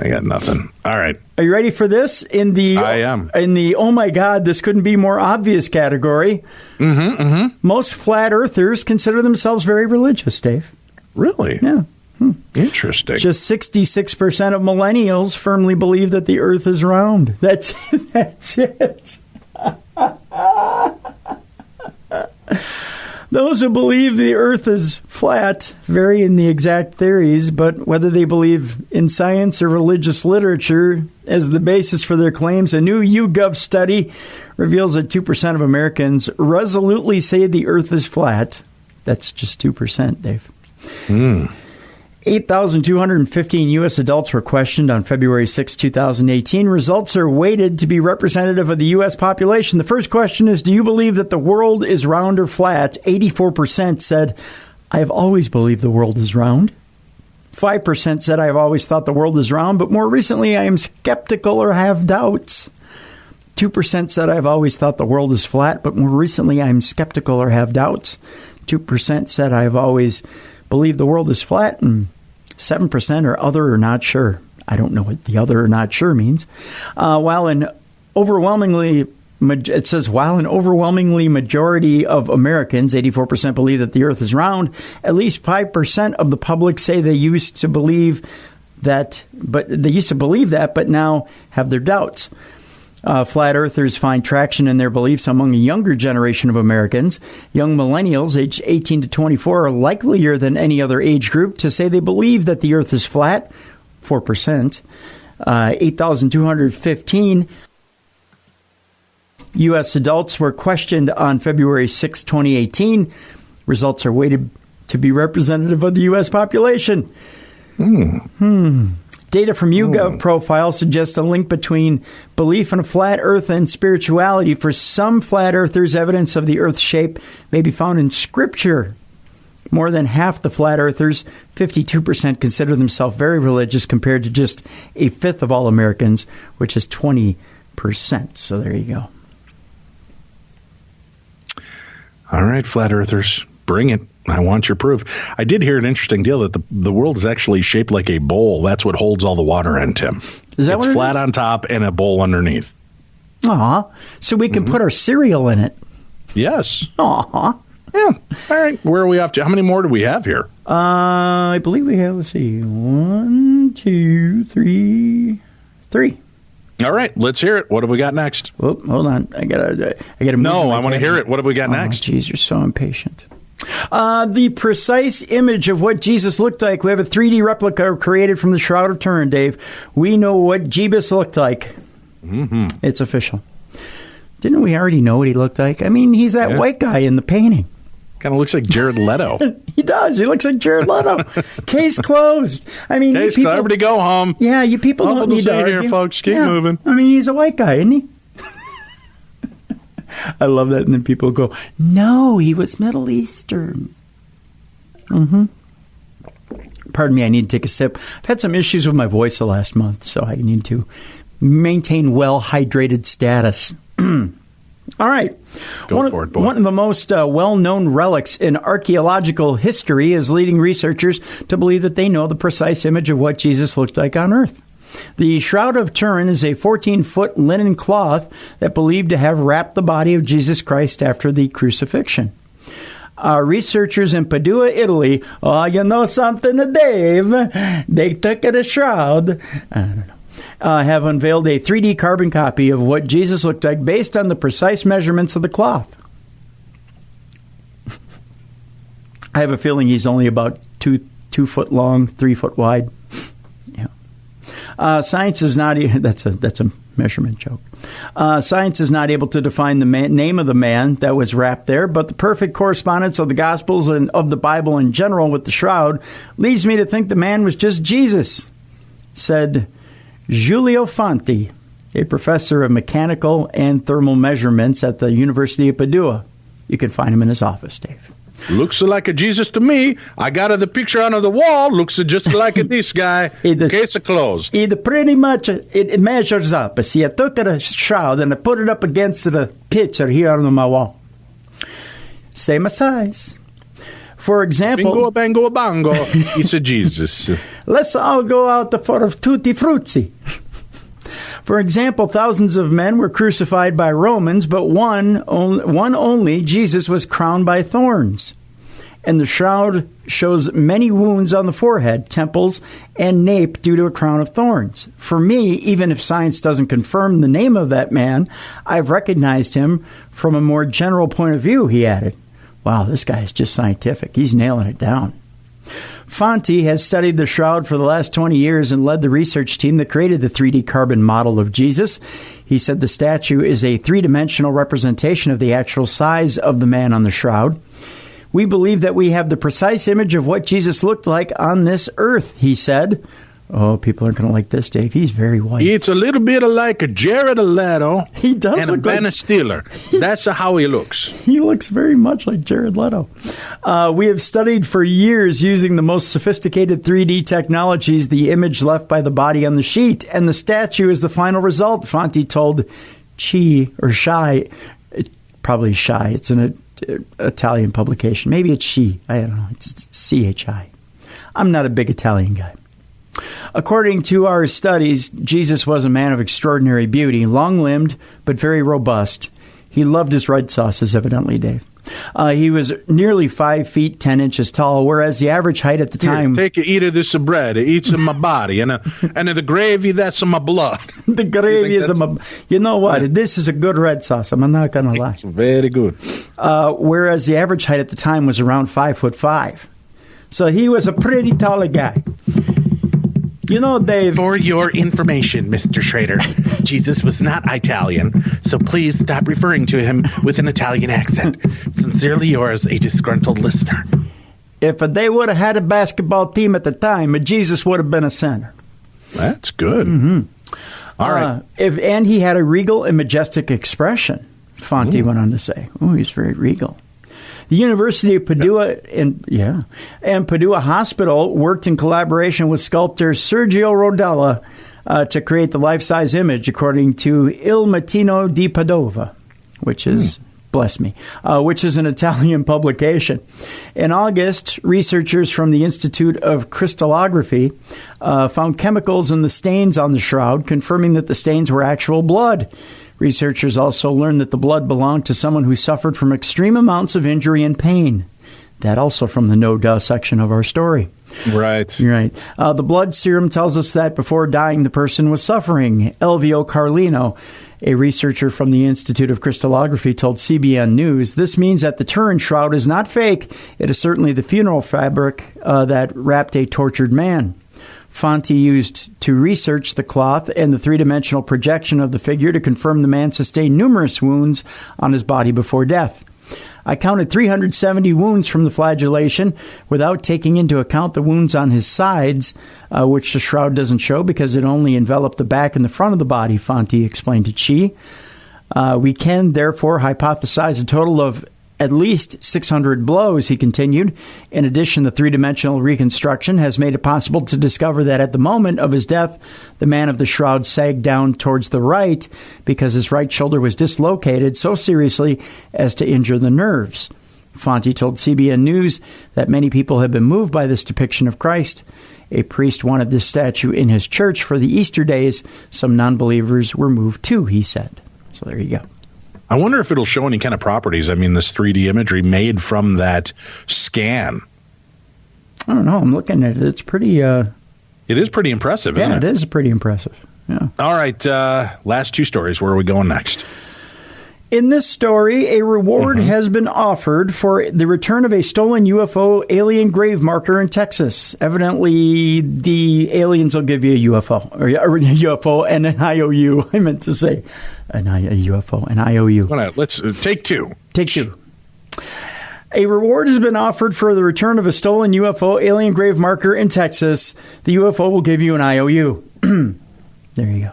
I got nothing. All right. Are you ready for this? I am. In the, oh my God, this couldn't be more obvious category. Most flat earthers consider themselves very religious, Dave. Really? Yeah. Interesting. Just 66% of millennials firmly believe that the earth is round. That's it. Those who believe the earth is flat vary in the exact theories, but whether they believe in science or religious literature as the basis for their claims, a new YouGov study reveals that 2% of Americans resolutely say the earth is flat. That's just 2%, Dave. 8,215 U.S. adults were questioned on February 6, 2018. Results are weighted to be representative of the U.S. population. The first question is, do you believe that the world is round or flat? 84% said, I have always believed the world is round. 5% said, I have always thought the world is round, but more recently I am skeptical or have doubts. 2% said, I have always thought the world is flat, but more recently I am skeptical or have doubts. 2% said, I have always believe the world is flat, and 7% are other or not sure. I don't know what the other or not sure means. While an overwhelmingly majority of Americans, 84%, believe that the earth is round, at least 5% of the public say they used to believe that, but now have their doubts. Flat earthers find traction in their beliefs among a younger generation of Americans. Young millennials, aged 18 to 24, are likelier than any other age group to say they believe that the earth is flat, 4%. 8,215 U.S. adults were questioned on February 6, 2018. Results are weighted to be representative of the U.S. population. Data from YouGov profile suggests a link between belief in a flat Earth and spirituality. For some flat earthers, evidence of the Earth's shape may be found in Scripture. More than half the flat earthers, 52%, consider themselves very religious compared to just a fifth of all Americans, which is 20%. So there you go. All right, flat earthers, bring it. I want your proof. I did hear an interesting deal that the world is actually shaped like a bowl. That's what holds all the water in, Tim. Is that it's what flat on top and a bowl underneath. Aw, so we can put our cereal in it. Yes. Aw. Yeah. All right. Where are we off to? How many more do we have here? I believe we have, let's see, 1, 2, 3. All right. Let's hear it. What have we got next? Oh, hold on. I gotta move. No, I want to hear it. What have we got next? Jeez, you're so impatient. The precise image of what Jesus looked like. We have a 3D replica created from the Shroud of Turin, Dave. We know what Jeebus looked like. It's official. Didn't we already know what he looked like? I mean, he's that white guy in the painting. Kind of looks like Jared Leto. He does. He looks like Jared Leto. Case closed. I mean, case closed. Everybody go home. Yeah, you people don't need to argue. Here, folks. Keep moving. I mean, he's a white guy, isn't he? I love that. And then people go, no, he was Middle Eastern. Pardon me, I need to take a sip. I've had some issues with my voice the last month, so I need to maintain well-hydrated status. All right. Go for it, boy. One of the most well-known relics in archaeological history is leading researchers to believe that they know the precise image of what Jesus looked like on Earth. The Shroud of Turin is a 14-foot linen cloth that believed to have wrapped the body of Jesus Christ after the crucifixion. Researchers in Padua, Italy, you know something, Dave? They took it a shroud. I don't know. Have unveiled a 3D carbon copy of what Jesus looked like based on the precise measurements of the cloth. I have a feeling he's only about 2 foot long, 3 foot wide. Yeah. Science is not. That's a measurement joke. Science is not able to define the name of the man that was wrapped there, but the perfect correspondence of the Gospels and of the Bible in general with the shroud leads me to think the man was just Jesus, said Giulio Fanti, a professor of mechanical and thermal measurements at the University of Padua. You can find him in his office, Dave. Looks like a Jesus to me. I got the picture on the wall. Looks just like this guy. Case closed. It pretty much it measures up. See, I took a shroud and I put it up against the picture here on my wall. Same size. For example, bingo, bango, bongo. It's a Jesus. Let's all go out for tutti frutti. For example, thousands of men were crucified by Romans, but one only, Jesus, was crowned by thorns. And the shroud shows many wounds on the forehead, temples, and nape due to a crown of thorns. For me, even if science doesn't confirm the name of that man, I've recognized him from a more general point of view, he added. Wow, this guy is just scientific. He's nailing it down. Fanti has studied the shroud for the last 20 years and led the research team that created the 3D carbon model of Jesus. He said the statue is a three-dimensional representation of the actual size of the man on the shroud. We believe that we have the precise image of what Jesus looked like on this earth, he said. Oh, people aren't going to like this, Dave. He's very white. It's a little bit like a Jared Leto. He does and look a Ben like Stiller. That's how he looks. He looks very much like Jared Leto. We have studied for years using the most sophisticated 3D technologies the image left by the body on the sheet, and the statue is the final result, Fanti told Shy. Probably Shy. It's an Italian publication. Maybe it's She. I don't know. It's CHI. I'm not a big Italian guy. According to our studies, Jesus was a man of extraordinary beauty, long-limbed, but very robust. He loved his red sauces, evidently, Dave. He was nearly 5 feet 10 inches tall, whereas the average height at the time... Here, take a eat of this bread. It eats in my body. And the gravy, that's in my blood. The gravy is in my... You know what? This is a good red sauce. I'm not going to lie. It's very good. Whereas the average height at the time was around 5'5". So he was a pretty tall guy. You know, Dave. For your information, Mr. Schrader, Jesus was not Italian, so please stop referring to him with an Italian accent. Sincerely yours, a disgruntled listener. If they would have had a basketball team at the time, Jesus would have been a center. That's good. Mm-hmm. All right. And he had a regal and majestic expression, Fonte went on to say. Oh, he's very regal. The University of Padua and Padua Hospital worked in collaboration with sculptor Sergio Rodella to create the life-size image, according to Il Mattino di Padova, which is, bless me, which is an Italian publication. In August, researchers from the Institute of Crystallography found chemicals in the stains on the shroud, confirming that the stains were actual blood. Researchers also learned that the blood belonged to someone who suffered from extreme amounts of injury and pain. That also from the no-duh section of our story. Right. Right. The blood serum tells us that before dying, the person was suffering. Elvio Carlino, a researcher from the Institute of Crystallography, told CBN News, this means that the Turin shroud is not fake. It is certainly the funeral fabric that wrapped a tortured man. Fonte used to research the cloth and the three-dimensional projection of the figure to confirm the man sustained numerous wounds on his body before death. I counted 370 wounds from the flagellation without taking into account the wounds on his sides, which the shroud doesn't show because it only enveloped the back and the front of the body, Fonte explained to Chi. We can, therefore, hypothesize a total of at least 600 blows, he continued. In addition, the three-dimensional reconstruction has made it possible to discover that at the moment of his death, the man of the shroud sagged down towards the right because his right shoulder was dislocated so seriously as to injure the nerves. Fonte told CBN News that many people have been moved by this depiction of Christ. A priest wanted this statue in his church for the Easter days. Some non-believers were moved too, he said. So there you go. I wonder if it'll show any kind of properties. I mean, this 3D imagery made from that scan. I don't know. I'm looking at it. It's pretty... It is pretty impressive, isn't it? Yeah, it is pretty impressive. Yeah. All right. Last two stories. Where are we going next? In this story, a reward has been offered for the return of a stolen UFO alien grave marker in Texas. Evidently, the aliens will give you a UFO, or a UFO and an IOU. I meant to say a UFO, an IOU. Let's take two. Take two. A reward has been offered for the return of a stolen UFO alien grave marker in Texas. The UFO will give you an IOU. There you go.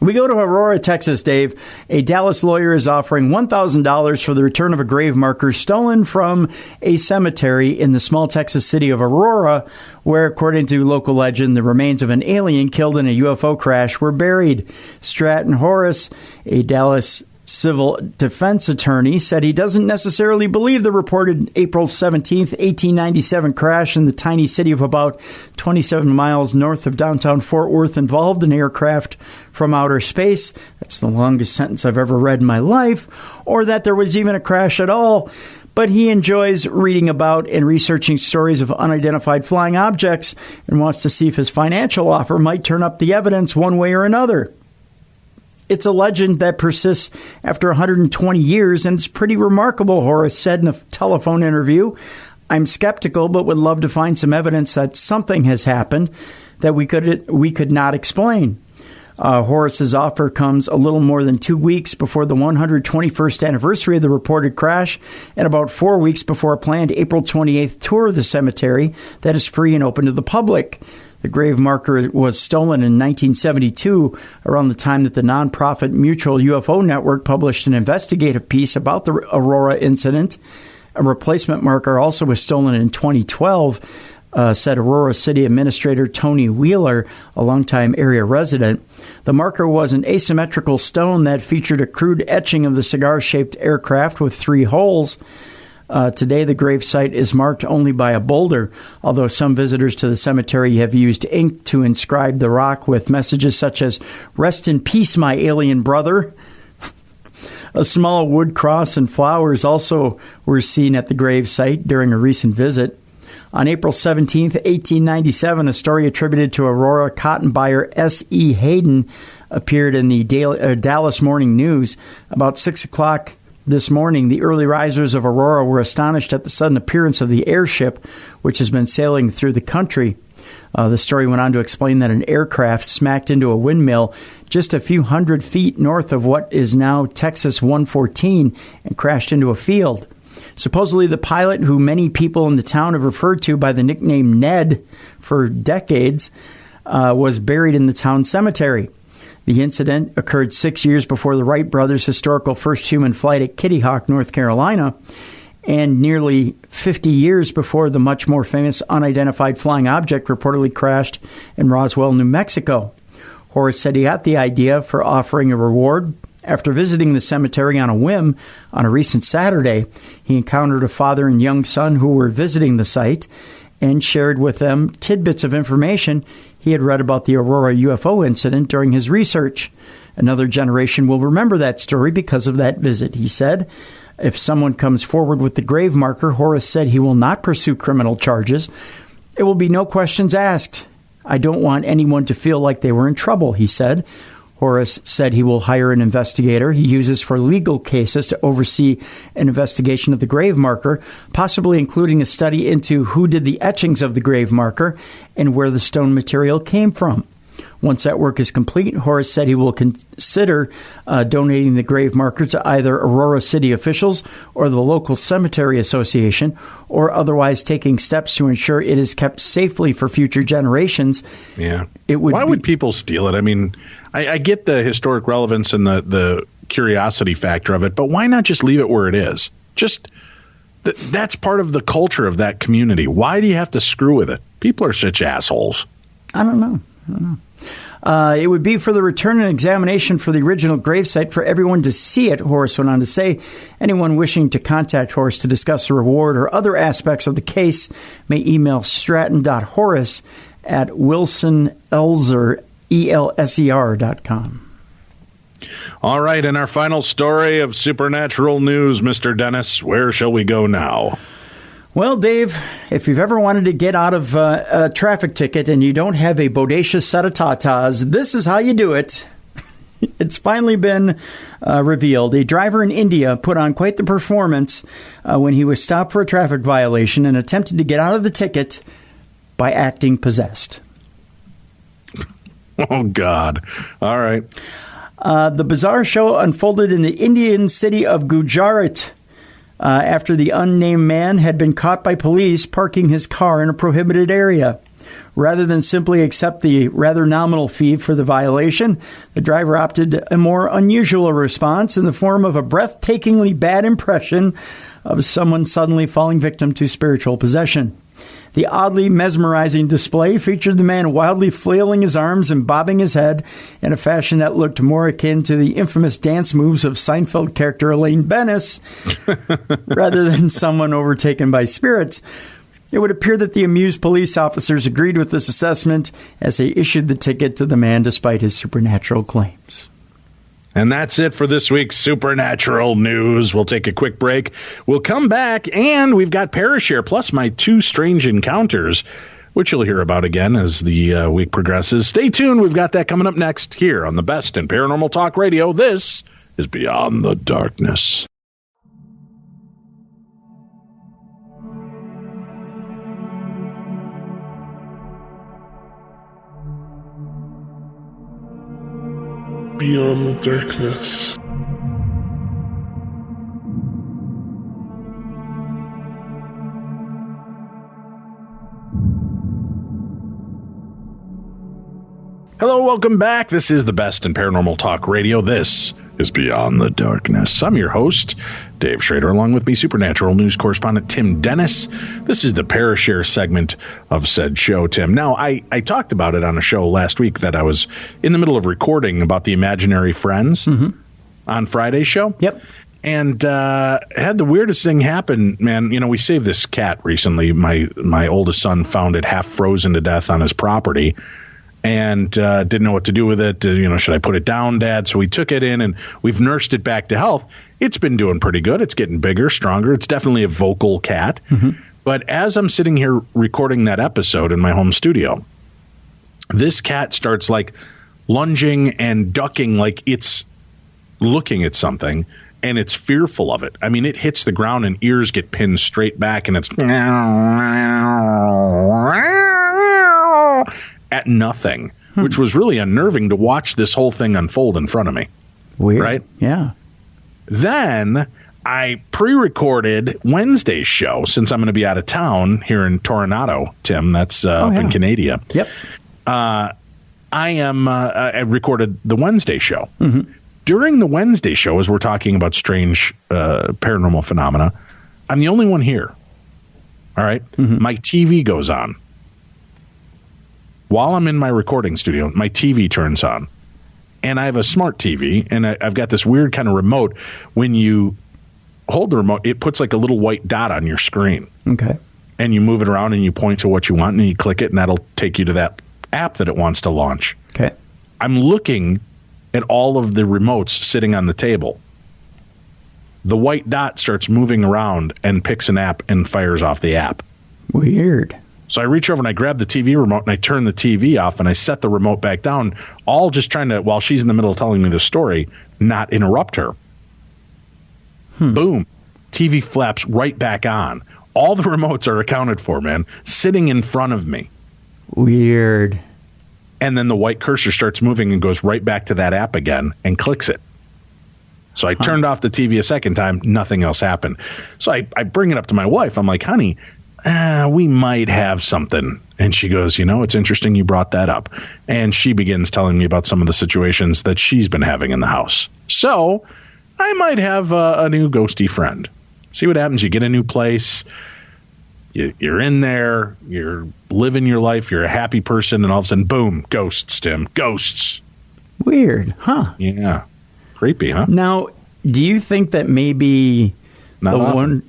We go to Aurora, Texas, Dave. A Dallas lawyer is offering $1,000 for the return of a grave marker stolen from a cemetery in the small Texas city of Aurora, where, according to local legend, the remains of an alien killed in a UFO crash were buried. Stratton Horace, a Dallas civil defense attorney, said he doesn't necessarily believe the reported April 17th, 1897 crash in the tiny city of about 27 miles north of downtown Fort Worth involved an aircraft from outer space. That's the longest sentence I've ever read in my life. Or that there was even a crash at all. But he enjoys reading about and researching stories of unidentified flying objects and wants to see if his financial offer might turn up the evidence one way or another. It's a legend that persists after 120 years, and it's pretty remarkable, Horace said in a telephone interview. I'm skeptical, but would love to find some evidence that something has happened that we could not explain. Horace's offer comes a little more than 2 weeks before the 121st anniversary of the reported crash and about 4 weeks before a planned April 28th tour of the cemetery that is free and open to the public. The grave marker was stolen in 1972, around the time that the nonprofit Mutual UFO Network published an investigative piece about the Aurora incident. A replacement marker also was stolen in 2012, said Aurora City Administrator Tony Wheeler, a longtime area resident. The marker was an asymmetrical stone that featured a crude etching of the cigar-shaped aircraft with 3 holes. Today, the grave site is marked only by a boulder, although some visitors to the cemetery have used ink to inscribe the rock with messages such as, "Rest in peace, my alien brother." A small wood cross and flowers also were seen at the grave site during a recent visit. On April 17, 1897, a story attributed to Aurora cotton buyer S.E. Hayden appeared in the Dallas Morning News. About 6 o'clock this morning, the early risers of Aurora were astonished at the sudden appearance of the airship, which has been sailing through the country. The story went on to explain that an aircraft smacked into a windmill just a few hundred feet north of what is now Texas 114 and crashed into a field. Supposedly, the pilot, who many people in the town have referred to by the nickname Ned for decades, was buried in the town cemetery. The incident occurred 6 years before the Wright brothers' historical first human flight at Kitty Hawk, North Carolina, and nearly 50 years before the much more famous unidentified flying object reportedly crashed in Roswell, New Mexico. Horace said he got the idea for offering a reward after visiting the cemetery on a whim on a recent Saturday. He encountered a father and young son who were visiting the site and shared with them tidbits of information he had read about the Aurora UFO incident during his research. Another generation will remember that story because of that visit, he said. If someone comes forward with the grave marker, Horace said he will not pursue criminal charges. It will be no questions asked. I don't want anyone to feel like they were in trouble, he said. Horace said he will hire an investigator he uses for legal cases to oversee an investigation of the grave marker, possibly including a study into who did the etchings of the grave marker and where the stone material came from. Once that work is complete, Horace said he will consider donating the grave marker to either Aurora City officials or the local cemetery association, or otherwise taking steps to ensure it is kept safely for future generations. Yeah. Why would people steal it? I mean, I get the historic relevance and the curiosity factor of it, but why not just leave it where it is? That's part of the culture of that community. Why do you have to screw with it? People are such assholes. I don't know. It would be for the return and examination for the original gravesite for everyone to see it, Horace went on to say. Anyone wishing to contact Horace to discuss the reward or other aspects of the case may email stratton.horace@wilsonelser.com. All right, and our final story of supernatural news, Mr. Dennis, where shall we go now? Well, Dave, if you've ever wanted to get out of a traffic ticket and you don't have a bodacious set of tatas, this is how you do it. It's finally been revealed. A driver in India put on quite the performance when he was stopped for a traffic violation and attempted to get out of the ticket by acting possessed. Oh, God. All right. The bizarre show unfolded in the Indian city of Gujarat after the unnamed man had been caught by police parking his car in a prohibited area. Rather than simply accept the rather nominal fee for the violation, the driver opted a more unusual response in the form of a breathtakingly bad impression of someone suddenly falling victim to spiritual possession. The oddly mesmerizing display featured the man wildly flailing his arms and bobbing his head in a fashion that looked more akin to the infamous dance moves of Seinfeld character Elaine Bennis rather than someone overtaken by spirits. It would appear that the amused police officers agreed with this assessment as they issued the ticket to the man despite his supernatural claims. And that's it for this week's Supernatural News. We'll take a quick break. We'll come back, and we've got Parashare, plus my 2 strange encounters, which you'll hear about again as the week progresses. Stay tuned. We've got that coming up next here on the Best in Paranormal Talk Radio. This is Beyond the Darkness. Beyond the darkness. Hello, welcome back. This is the Best in Paranormal Talk Radio. This is Beyond the Darkness. I'm your host, Dave Schrader, along with me, Supernatural News correspondent Tim Dennis. This is the Parashare segment of said show, Tim. Now, I talked about it on a show last week that I was in the middle of recording about the imaginary friends on Friday's show. Yep. And had the weirdest thing happen, man. You know, we saved this cat recently. My oldest son found it half frozen to death on his property. And didn't know what to do with it. Should I put it down, Dad? So we took it in, and we've nursed it back to health. It's been doing pretty good. It's getting bigger, stronger. It's definitely a vocal cat. But as I'm sitting here recording that episode in my home studio, this cat starts, like, lunging and ducking like it's looking at something, and it's fearful of it. I mean, it hits the ground, and ears get pinned straight back, and it's... at nothing, which was really unnerving to watch this whole thing unfold in front of me. Weird. Right? Yeah. Then I pre-recorded Wednesday's show since I'm going to be out of town here in Toronto, Tim. That's up in Canada. Yep. I recorded the Wednesday show. Mm-hmm. During the Wednesday show, as we're talking about strange paranormal phenomena, I'm the only one here. All right? Mm-hmm. My TV goes on. While I'm in my recording studio, my TV turns on. And I have a smart TV, and I've got this weird kind of remote. When you hold the remote, it puts like a little white dot on your screen. Okay. And you move it around, and you point to what you want, and you click it, and that'll take you to that app that it wants to launch. Okay. I'm looking at all of the remotes sitting on the table. The white dot starts moving around and picks an app and fires off the app. Weird. So I reach over and I grab the TV remote and I turn the TV off and I set the remote back down, all just trying to, while she's in the middle of telling me the story, not interrupt her. Boom. TV flaps right back on. All the remotes are accounted for, man, sitting in front of me. Weird. And then the white cursor starts moving and goes right back to that app again and clicks it. So I turned off the TV a second time. Nothing else happened. So I bring it up to my wife. I'm like, honey, we might have something. And she goes, it's interesting you brought that up. And she begins telling me about some of the situations that she's been having in the house. So I might have a new ghosty friend. See what happens. You get a new place. You're in there. You're living your life. You're a happy person. And all of a sudden, boom, ghosts, Tim. Ghosts. Weird, huh? Yeah. Creepy, huh? Now, do you think that maybe... Go ahead.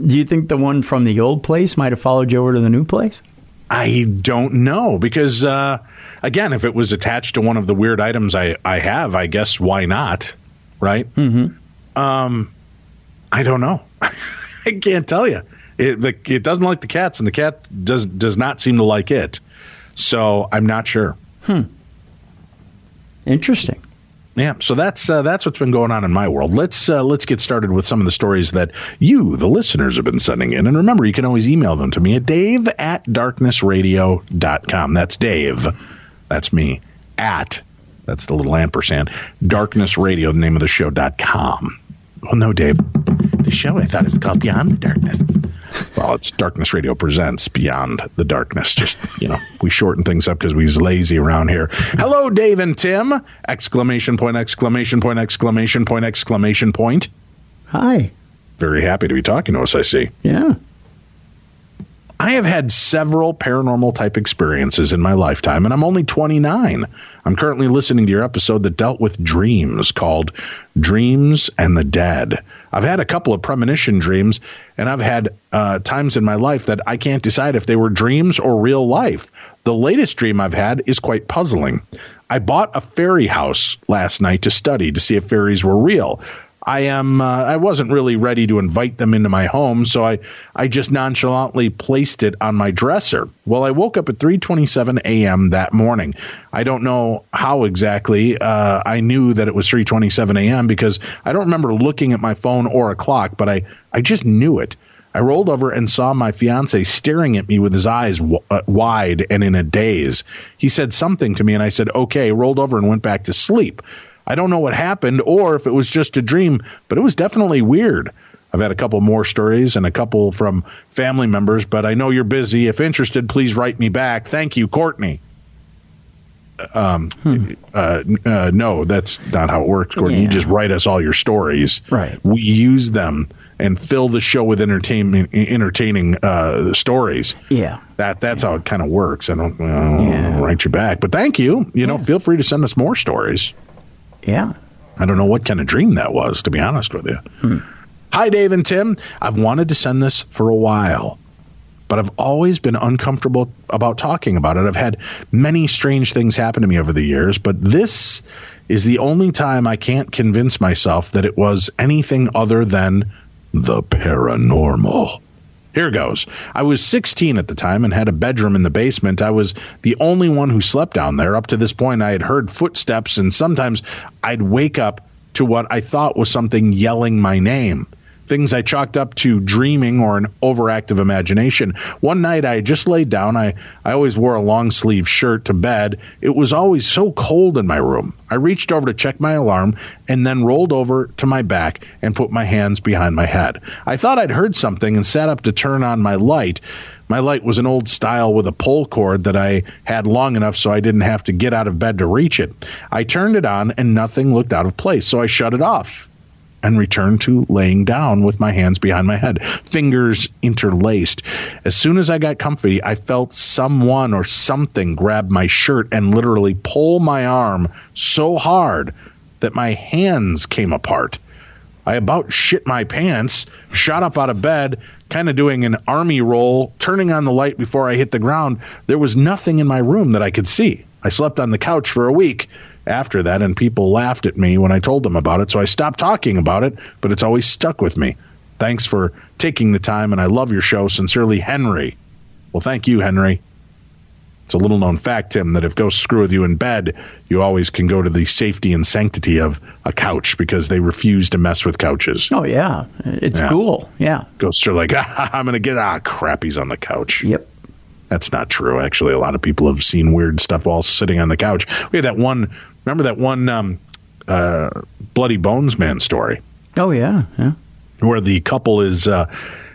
Do you think the one from the old place might have followed you over to the new place? I don't know because, again, if it was attached to one of the weird items I have, I guess why not, right? Mm-hmm. I don't know. I can't tell you. It doesn't like the cats, and the cat does not seem to like it. So I'm not sure. Interesting. Yeah, so that's what's been going on in my world. Let's get started with some of the stories that you, the listeners, have been sending in. And remember, you can always email them to me at dave@darknessradio.com. That's Dave. That's me. That's the little ampersand. Darknessradio, the name of the show.com. Well, no, Dave. The show I thought is called Beyond the Darkness. Well, it's Darkness Radio Presents Beyond the Darkness. Just, we shorten things up because we're lazy around here. Hello, Dave and Tim! Exclamation point, exclamation point, exclamation point, exclamation point. Hi. Very happy to be talking to us, I see. Yeah. I have had several paranormal type experiences in my lifetime, and I'm only 29. I'm currently listening to your episode that dealt with dreams called Dreams and the Dead. I've had a couple of premonition dreams, and I've had times in my life that I can't decide if they were dreams or real life. The latest dream I've had is quite puzzling. I bought a fairy house last night to study to see if fairies were real. I wasn't really ready to invite them into my home, so I just nonchalantly placed it on my dresser. Well, I woke up at 3:27 a.m. that morning. I don't know how exactly I knew that it was 3:27 a.m. because I don't remember looking at my phone or a clock, but I just knew it. I rolled over and saw my fiance staring at me with his eyes wide and in a daze. He said something to me, and I said, okay, rolled over and went back to sleep. I don't know what happened or if it was just a dream, but it was definitely weird. I've had a couple more stories and a couple from family members, but I know you're busy. If interested, please write me back. Thank you, Courtney. No, that's not how it works, Courtney. Yeah. You just write us all your stories. Right. We use them and fill the show with entertaining stories. Yeah. That's how it kind of works. I don't write you back, but thank you. Feel free to send us more stories. Yeah. I don't know what kind of dream that was, to be honest with you. Hi, Dave and Tim. I've wanted to send this for a while, but I've always been uncomfortable about talking about it. I've had many strange things happen to me over the years, but this is the only time I can't convince myself that it was anything other than the paranormal. Here goes. I was 16 at the time and had a bedroom in the basement. I was the only one who slept down there. Up to this point, I had heard footsteps, and sometimes I'd wake up to what I thought was something yelling my name. things I chalked up to dreaming or an overactive imagination. One night I just laid down. I always wore a long sleeve shirt to bed. It was always so cold in my room. I reached over to check my alarm and then rolled over to my back and put my hands behind my head. I thought I'd heard something and sat up to turn on my light. My light was an old style with a pull cord that I had long enough so I didn't have to get out of bed to reach it. I turned it on and nothing looked out of place, so I shut it off and returned to laying down with my hands behind my head, fingers interlaced. As soon as I got comfy, I felt someone or something grab my shirt and literally pull my arm so hard that my hands came apart. I about shit my pants, shot up out of bed, kind of doing an army roll, turning on the light before I hit the ground. There was nothing in my room that I could see. I slept on the couch for a week after that, and people laughed at me when I told them about it, so I stopped talking about it, but it's always stuck with me. Thanks for taking the time, and I love your show. Sincerely, Henry. Well, thank you, Henry. It's a little-known fact, Tim, that if ghosts screw with you in bed, you always can go to the safety and sanctity of a couch because they refuse to mess with couches. Oh, yeah. It's cool. Yeah. Ghosts are like, I'm going to get, crap, he's on the couch. Yep. That's not true. Actually, a lot of people have seen weird stuff while sitting on the couch. We had that one, remember that one Bloody Bones Man story? Oh, yeah. Yeah. Where the couple is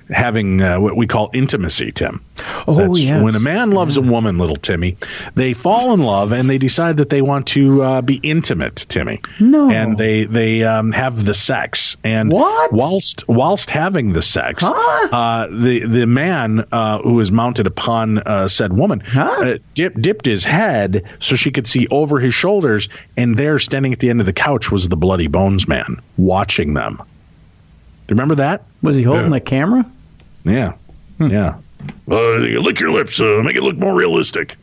having what we call intimacy, Tim. Oh, yeah. When a man loves a woman, little Timmy, they fall in love and they decide that they want to be intimate, Timmy. No. And they have the sex. And what? Whilst having the sex, the man who is mounted upon said woman dipped his head so she could see over his shoulders, and there, standing at the end of the couch, was the Bloody Bones Man watching them. Do you remember that? Was he holding the camera? Yeah. Yeah. Lick your lips, make it look more realistic.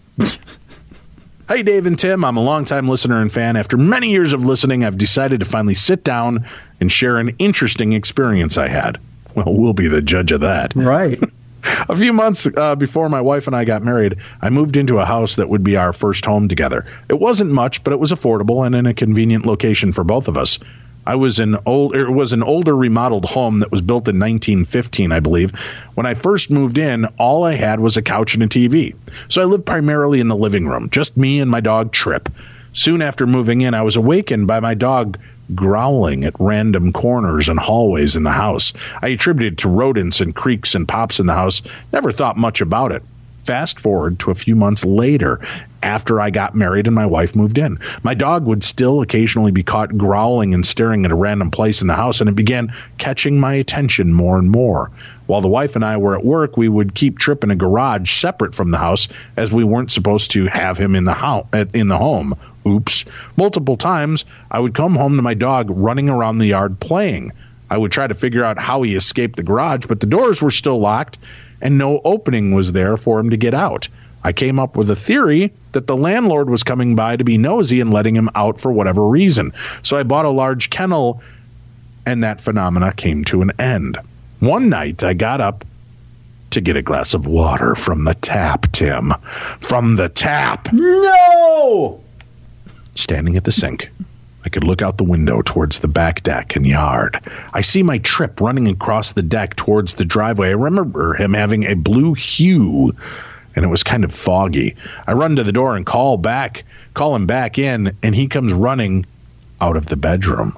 Hey, Dave and Tim, I'm a longtime listener and fan. After many years of listening, I've decided to finally sit down and share an interesting experience I had. Well, we'll be the judge of that. Right. A few months before my wife and I got married, I moved into a house that would be our first home together. It wasn't much, but it was affordable and in a convenient location for both of us. It was an older remodeled home that was built in 1915, I believe. When I first moved in, all I had was a couch and a TV. So I lived primarily in the living room, just me and my dog Trip. Soon after moving in, I was awakened by my dog growling at random corners and hallways in the house. I attributed it to rodents and creaks and pops in the house. Never thought much about it. Fast forward to a few months later, after I got married and my wife moved in. My dog would still occasionally be caught growling and staring at a random place in the house, and it began catching my attention more and more. While the wife and I were at work, we would keep Trip in a garage separate from the house, as we weren't supposed to have him in the home. Oops. Multiple times, I would come home to my dog running around the yard playing. I would try to figure out how he escaped the garage, but the doors were still locked, and no opening was there for him to get out. I came up with a theory that the landlord was coming by to be nosy and letting him out for whatever reason. So I bought a large kennel, and that phenomena came to an end. One night, I got up to get a glass of water from the tap, Tim. From the tap! No! Standing at the sink, I could look out the window towards the back deck and yard. I see my Trip running across the deck towards the driveway. I remember him having a blue hue, and it was kind of foggy. I run to the door and call him back in, and he comes running out of the bedroom.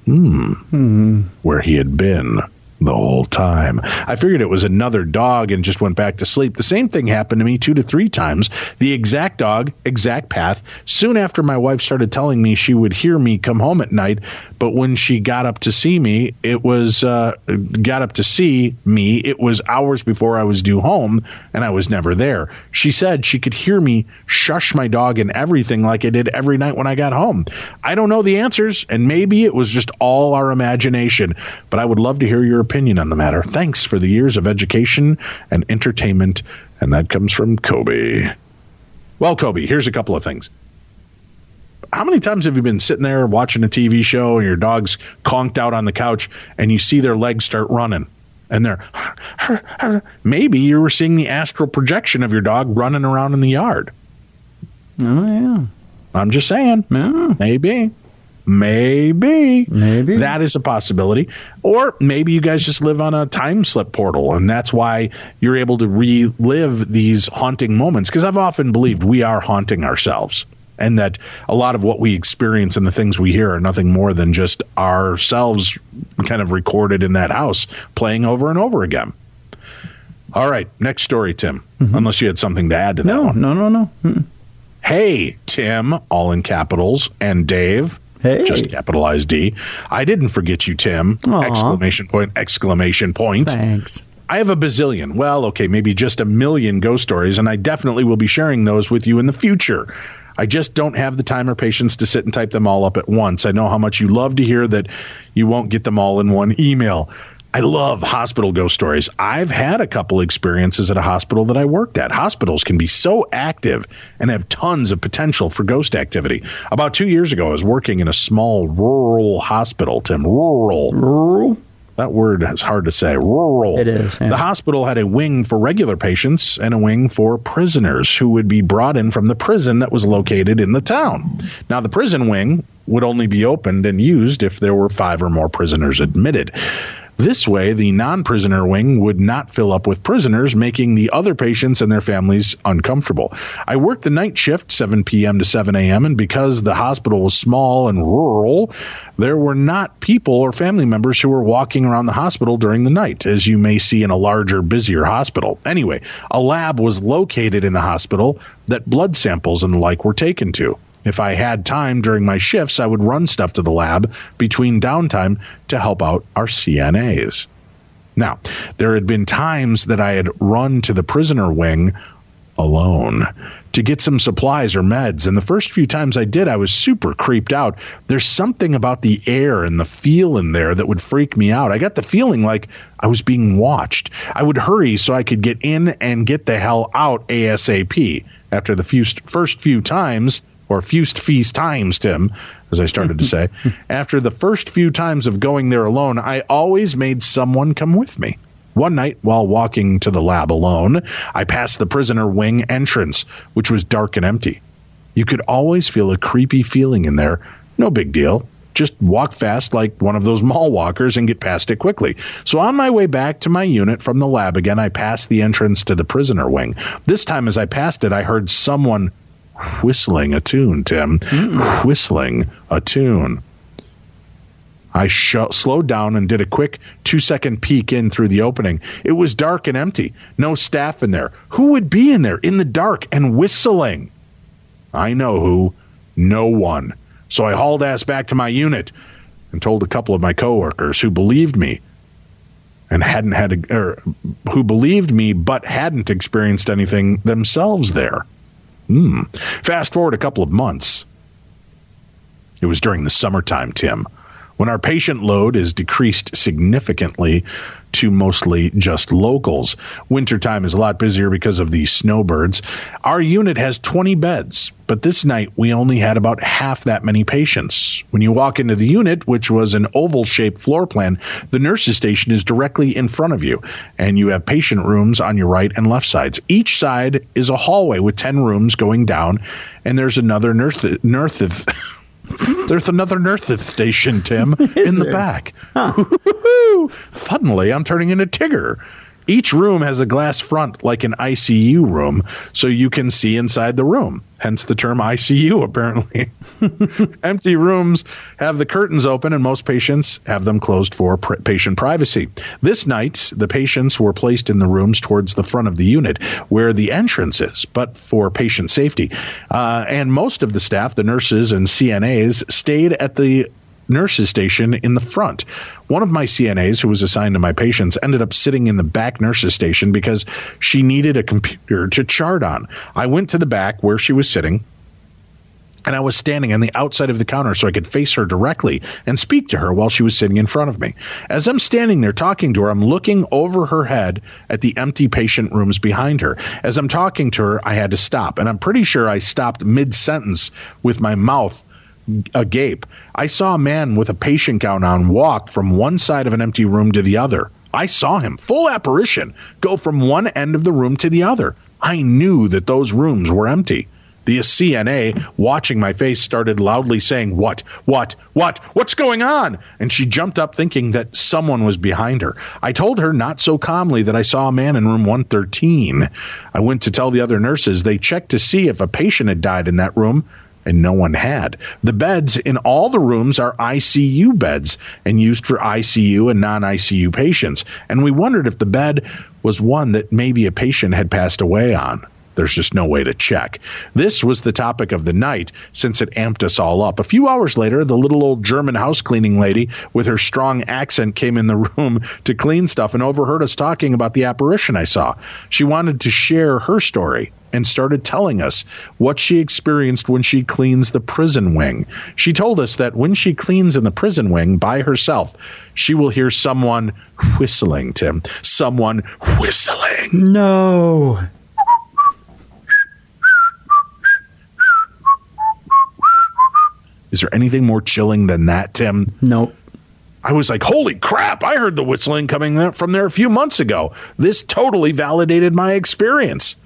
Where he had been the whole time. I figured it was another dog and just went back to sleep. The same thing happened to me 2 to 3 times. The exact dog, exact path. Soon after, my wife started telling me she would hear me come home at night, but when she got up to see me, it was hours before I was due home, and I was never there. She said she could hear me shush my dog and everything like I did every night when I got home. I don't know the answers, and maybe it was just all our imagination, but I would love to hear your opinion on the matter. Thanks for the years of education and entertainment. And that comes from Kobe. Well, Kobe, here's a couple of things. How many times have you been sitting there watching a TV show and your dog's conked out on the couch and you see their legs start running? And maybe you were seeing the astral projection of your dog running around in the yard. Oh, yeah. I'm just saying. Yeah. Maybe. Maybe. That is a possibility. Or maybe you guys just live on a time slip portal, and that's why you're able to relive these haunting moments. Because I've often believed we are haunting ourselves, and that a lot of what we experience and the things we hear are nothing more than just ourselves kind of recorded in that house, playing over and over again. All right, next story, Tim. Unless you had something to add to that one. No. Hey, Tim, all in capitals, and Dave. Hey. Just capitalized D. I didn't forget you, Tim. Aww. Exclamation point, exclamation point. Thanks. I have a bazillion. Well, okay, maybe just a million ghost stories, and I definitely will be sharing those with you in the future. I just don't have the time or patience to sit and type them all up at once. I know how much you love to hear that you won't get them all in one email. I love hospital ghost stories. I've had a couple experiences at a hospital that I worked at. Hospitals can be so active and have tons of potential for ghost activity. About 2 years ago, I was working in a small rural hospital, Tim. Rural? That word is hard to say. Rural. It is. Yeah. The hospital had a wing for regular patients and a wing for prisoners who would be brought in from the prison that was located in the town. Now, the prison wing would only be opened and used if there were 5 or more prisoners admitted. This way, the non-prisoner wing would not fill up with prisoners, making the other patients and their families uncomfortable. I worked the night shift, 7 p.m. to 7 a.m., and because the hospital was small and rural, there were not people or family members who were walking around the hospital during the night, as you may see in a larger, busier hospital. Anyway, a lab was located in the hospital that blood samples and the like were taken to. If I had time during my shifts, I would run stuff to the lab between downtime to help out our CNAs. Now, there had been times that I had run to the prisoner wing alone to get some supplies or meds, and the first few times I did, I was super creeped out. There's something about the air and the feel in there that would freak me out. I got the feeling like I was being watched. I would hurry so I could get in and get the hell out ASAP. After the first few times, or feast times, Tim, as I started to say. After the first few times of going there alone, I always made someone come with me. One night, while walking to the lab alone, I passed the prisoner wing entrance, which was dark and empty. You could always feel a creepy feeling in there. No big deal. Just walk fast like one of those mall walkers and get past it quickly. So on my way back to my unit from the lab again, I passed the entrance to the prisoner wing. This time as I passed it, I heard someone whistling a tune, Tim. Whistling a tune. I slowed down and did a quick 2-second peek in through the opening. It was dark and empty. No staff in there. Who would be in there in the dark and whistling? I know who. No one. So I hauled ass back to my unit and told a couple of my coworkers who believed me and who believed me but hadn't experienced anything themselves there. Fast forward a couple of months. It was during the summertime, Tim, when our patient load is decreased significantly to mostly just locals. Wintertime is a lot busier because of the snowbirds. Our unit has 20 beds, but this night we only had about half that many patients. When you walk into the unit, which was an oval-shaped floor plan, the nurse's station is directly in front of you, and you have patient rooms on your right and left sides. Each side is a hallway with 10 rooms going down, and there's another There's another nurse station, Tim, in the back. Huh. Suddenly, I'm turning into Tigger. Each room has a glass front like an ICU room, so you can see inside the room. Hence the term ICU, apparently. Empty rooms have the curtains open, and most patients have them closed for patient privacy. This night, the patients were placed in the rooms towards the front of the unit, where the entrance is, but for patient safety. And most of the staff, the nurses and CNAs, stayed at the nurse's station in the front. One of my CNAs, who was assigned to my patients, ended up sitting in the back nurse's station because she needed a computer to chart on. I went to the back where she was sitting, and I was standing on the outside of the counter so I could face her directly and speak to her while she was sitting in front of me. As I'm standing there talking to her, I'm looking over her head at the empty patient rooms behind her. As I'm talking to her, I had to stop, and I'm pretty sure I stopped mid-sentence with my mouth agape. I saw a man with a patient gown on walk from one side of an empty room to the other. I saw him, full apparition, go from one end of the room to the other. I knew that those rooms were empty. The CNA, watching my face, started loudly saying, What's going on? And she jumped up thinking that someone was behind her. I told her not so calmly that I saw a man in room 113. I went to tell the other nurses. They checked to see if a patient had died in that room, and no one had. The beds in all the rooms are ICU beds and used for ICU and non-ICU patients. And we wondered if the bed was one that maybe a patient had passed away on. There's just no way to check. This was the topic of the night since it amped us all up. A few hours later, the little old German house cleaning lady with her strong accent came in the room to clean stuff and overheard us talking about the apparition I saw. She wanted to share her story and started telling us what she experienced when she cleans the prison wing. She told us that when she cleans in the prison wing by herself, she will hear someone whistling, Tim. Someone whistling. No. Is there anything more chilling than that, Tim? Nope. I was like, holy crap, I heard the whistling coming from there a few months ago. This totally validated my experience.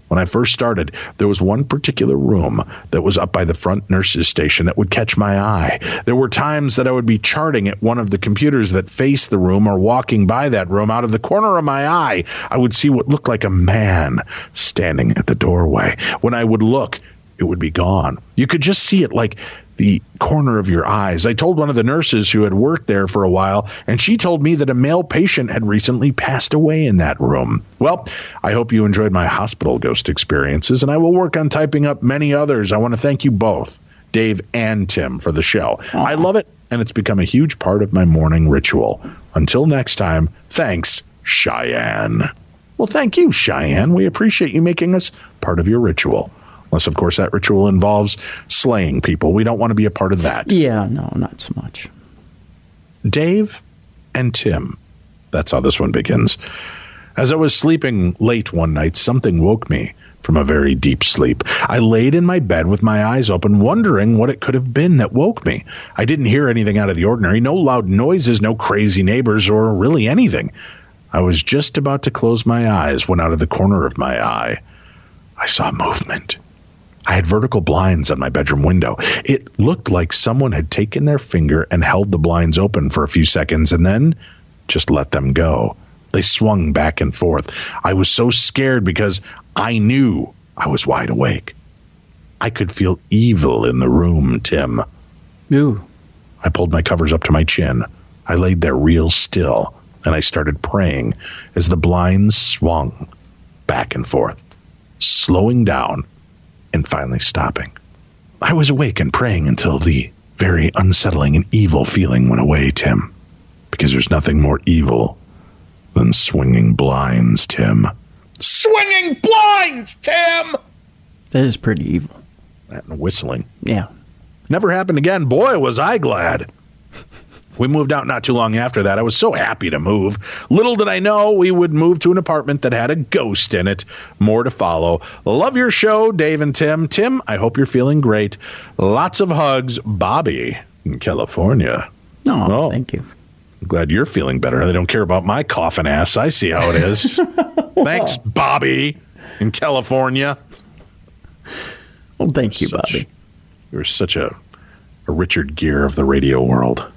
When I first started, there was one particular room that was up by the front nurse's station that would catch my eye. There were times that I would be charting at one of the computers that faced the room or walking by that room. Out of the corner of my eye, I would see what looked like a man standing at the doorway. When I would look, it would be gone. You could just see it like the corner of your eyes. I told one of the nurses who had worked there for a while, and she told me that a male patient had recently passed away in that room. Well, I hope you enjoyed my hospital ghost experiences, and I will work on typing up many others. I want to thank you both, Dave and Tim, for the show. Aww. I love it, and it's become a huge part of my morning ritual. Until next time, thanks, Cheyenne. Well, thank you, Cheyenne. We appreciate you making us part of your ritual. Unless, of course, that ritual involves slaying people. We don't want to be a part of that. Yeah, no, not so much. Dave and Tim. That's how this one begins. As I was sleeping late one night, something woke me from a very deep sleep. I laid in my bed with my eyes open, wondering what it could have been that woke me. I didn't hear anything out of the ordinary, no loud noises, no crazy neighbors, or really anything. I was just about to close my eyes when out of the corner of my eye, I saw movement. I had vertical blinds on my bedroom window. It looked like someone had taken their finger and held the blinds open for a few seconds and then just let them go. They swung back and forth. I was so scared because I knew I was wide awake. I could feel evil in the room, Tim. Ooh. I pulled my covers up to my chin. I laid there real still, and I started praying as the blinds swung back and forth, slowing down and finally stopping. I was awake and praying until the very unsettling and evil feeling went away, Tim. Because there's nothing more evil than swinging blinds, Tim. Swinging blinds, Tim! That is pretty evil. That and whistling. Yeah. Never happened again. Boy, was I glad. We moved out not too long after that. I was so happy to move. Little did I know we would move to an apartment that had a ghost in it. More to follow. Love your show, Dave and Tim. Tim, I hope you're feeling great. Lots of hugs. Bobby in California. Oh, thank you. I'm glad you're feeling better. They don't care about my coughing ass. I see how it is. Thanks, Bobby in California. Well, thank you, Bobby. You're such a Richard Gere of the radio world.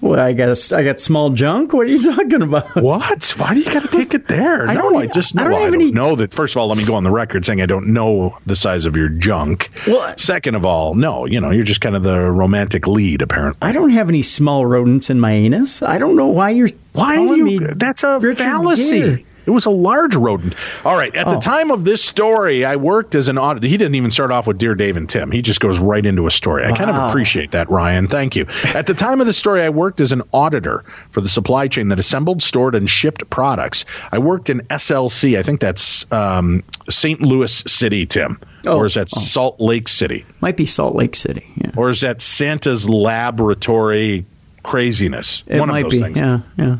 Well, I got small junk. What are you talking about? What? Why do you got to take it there? I don't know that. First of all, let me go on the record saying I don't know the size of your junk. Well, second of all, no, you're just kind of the romantic lead, apparently. I don't have any small rodents in my anus. I don't know why you're calling me. That's a Richard fallacy. Gere. It was a large rodent. All right. At the time of this story, I worked as an auditor. He didn't even start off with Dear Dave and Tim. He just goes right into a story. I kind of appreciate that, Ryan. Thank you. At the time of the story, I worked as an auditor for the supply chain that assembled, stored, and shipped products. I worked in SLC. I think that's St. Louis City, Tim. Or is that Salt Lake City? Might be Salt Lake City. Yeah. Or is that Santa's Laboratory craziness? It One might of those be. things. Yeah.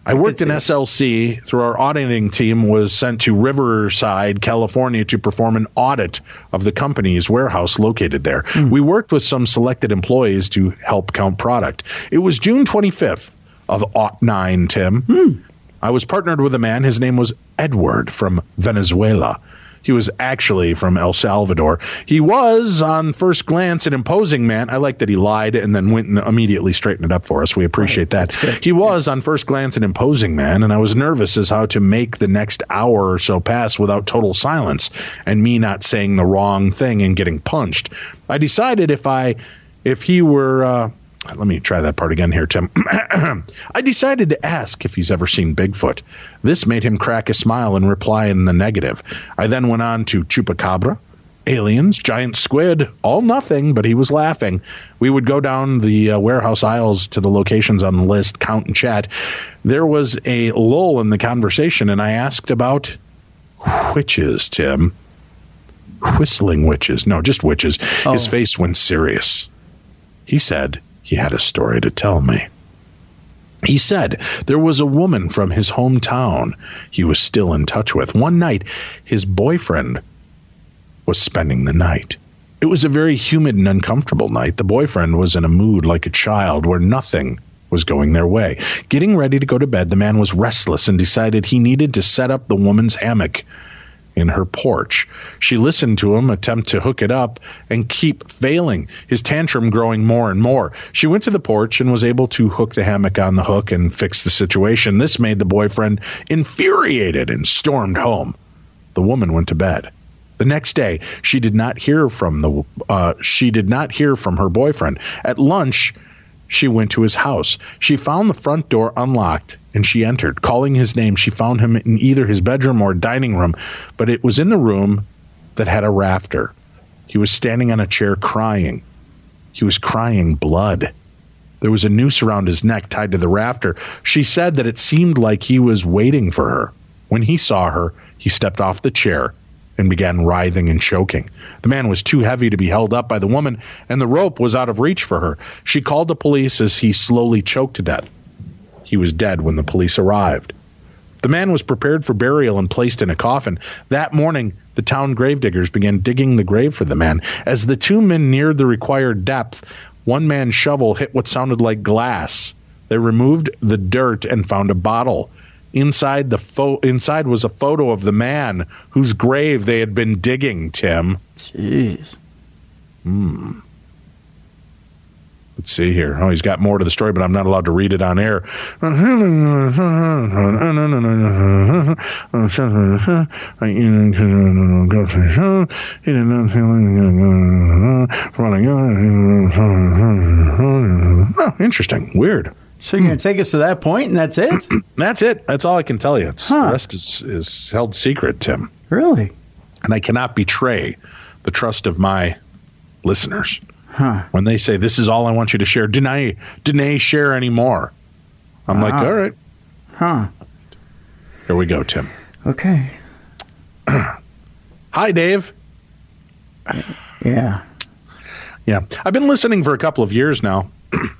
I worked in SLC. Through our auditing team was sent to Riverside, California to perform an audit of the company's warehouse located there. We worked with some selected employees to help count product. It was June 25th of '09, Tim. I was partnered with a man. His name was Edward from Venezuela. He was actually from El Salvador. He was, on first glance, an imposing man. I like that he lied and then went and immediately straightened it up for us. We appreciate that. He was, on first glance, an imposing man, and I was nervous as how to make the next hour or so pass without total silence and me not saying the wrong thing and getting punched. I decided if he were... let me try that part again here, Tim. I decided to ask if he's ever seen Bigfoot. This made him crack a smile and reply in the negative. I then went on to chupacabra, aliens, giant squid, all nothing, but he was laughing. We would go down the warehouse aisles to the locations on the list, count and chat. There was a lull in the conversation, and I asked about witches, Tim. Whistling witches. No, just witches. Oh. His face went serious. He said... he had a story to tell me. He said there was a woman from his hometown he was still in touch with. One night, his boyfriend was spending the night. It was a very humid and uncomfortable night. The boyfriend was in a mood like a child where nothing was going their way. Getting ready to go to bed, the man was restless and decided he needed to set up the woman's hammock in her porch. She listened to him attempt to hook it up and keep failing, his tantrum growing more and more. She went to the porch and was able to hook the hammock on the hook and fix the situation. This made the boyfriend infuriated and stormed home. The woman went to bed. The next day, she did not hear from her boyfriend. At lunch, she went to his house. She found the front door unlocked, and she entered. Calling his name, she found him in either his bedroom or dining room, but it was in the room that had a rafter. He was standing on a chair crying. He was crying blood. There was a noose around his neck tied to the rafter. She said that it seemed like he was waiting for her. When he saw her, he stepped off the chair and began writhing and choking. The man was too heavy to be held up by the woman, and the rope was out of reach for her. She called the police as he slowly choked to death. He was dead when the police arrived. The man was prepared for burial and placed in a coffin. That morning, the town gravediggers began digging the grave for the man. As the two men neared the required depth, one man's shovel hit what sounded like glass. They removed the dirt and found a bottle. Inside was a photo of the man whose grave they had been digging, Tim. Jeez. Let's see here. Oh, he's got more to the story, but I'm not allowed to read it on air. Oh, interesting. Weird. So you're going to take us to that point, and that's it? That's it. That's all I can tell you. The rest is held secret, Tim. Really? And I cannot betray the trust of my listeners. When they say, this is all I want you to share, deny share any more. I'm like, all right. Here we go, Tim. Okay. Hi, Dave. Yeah. I've been listening for a couple of years now.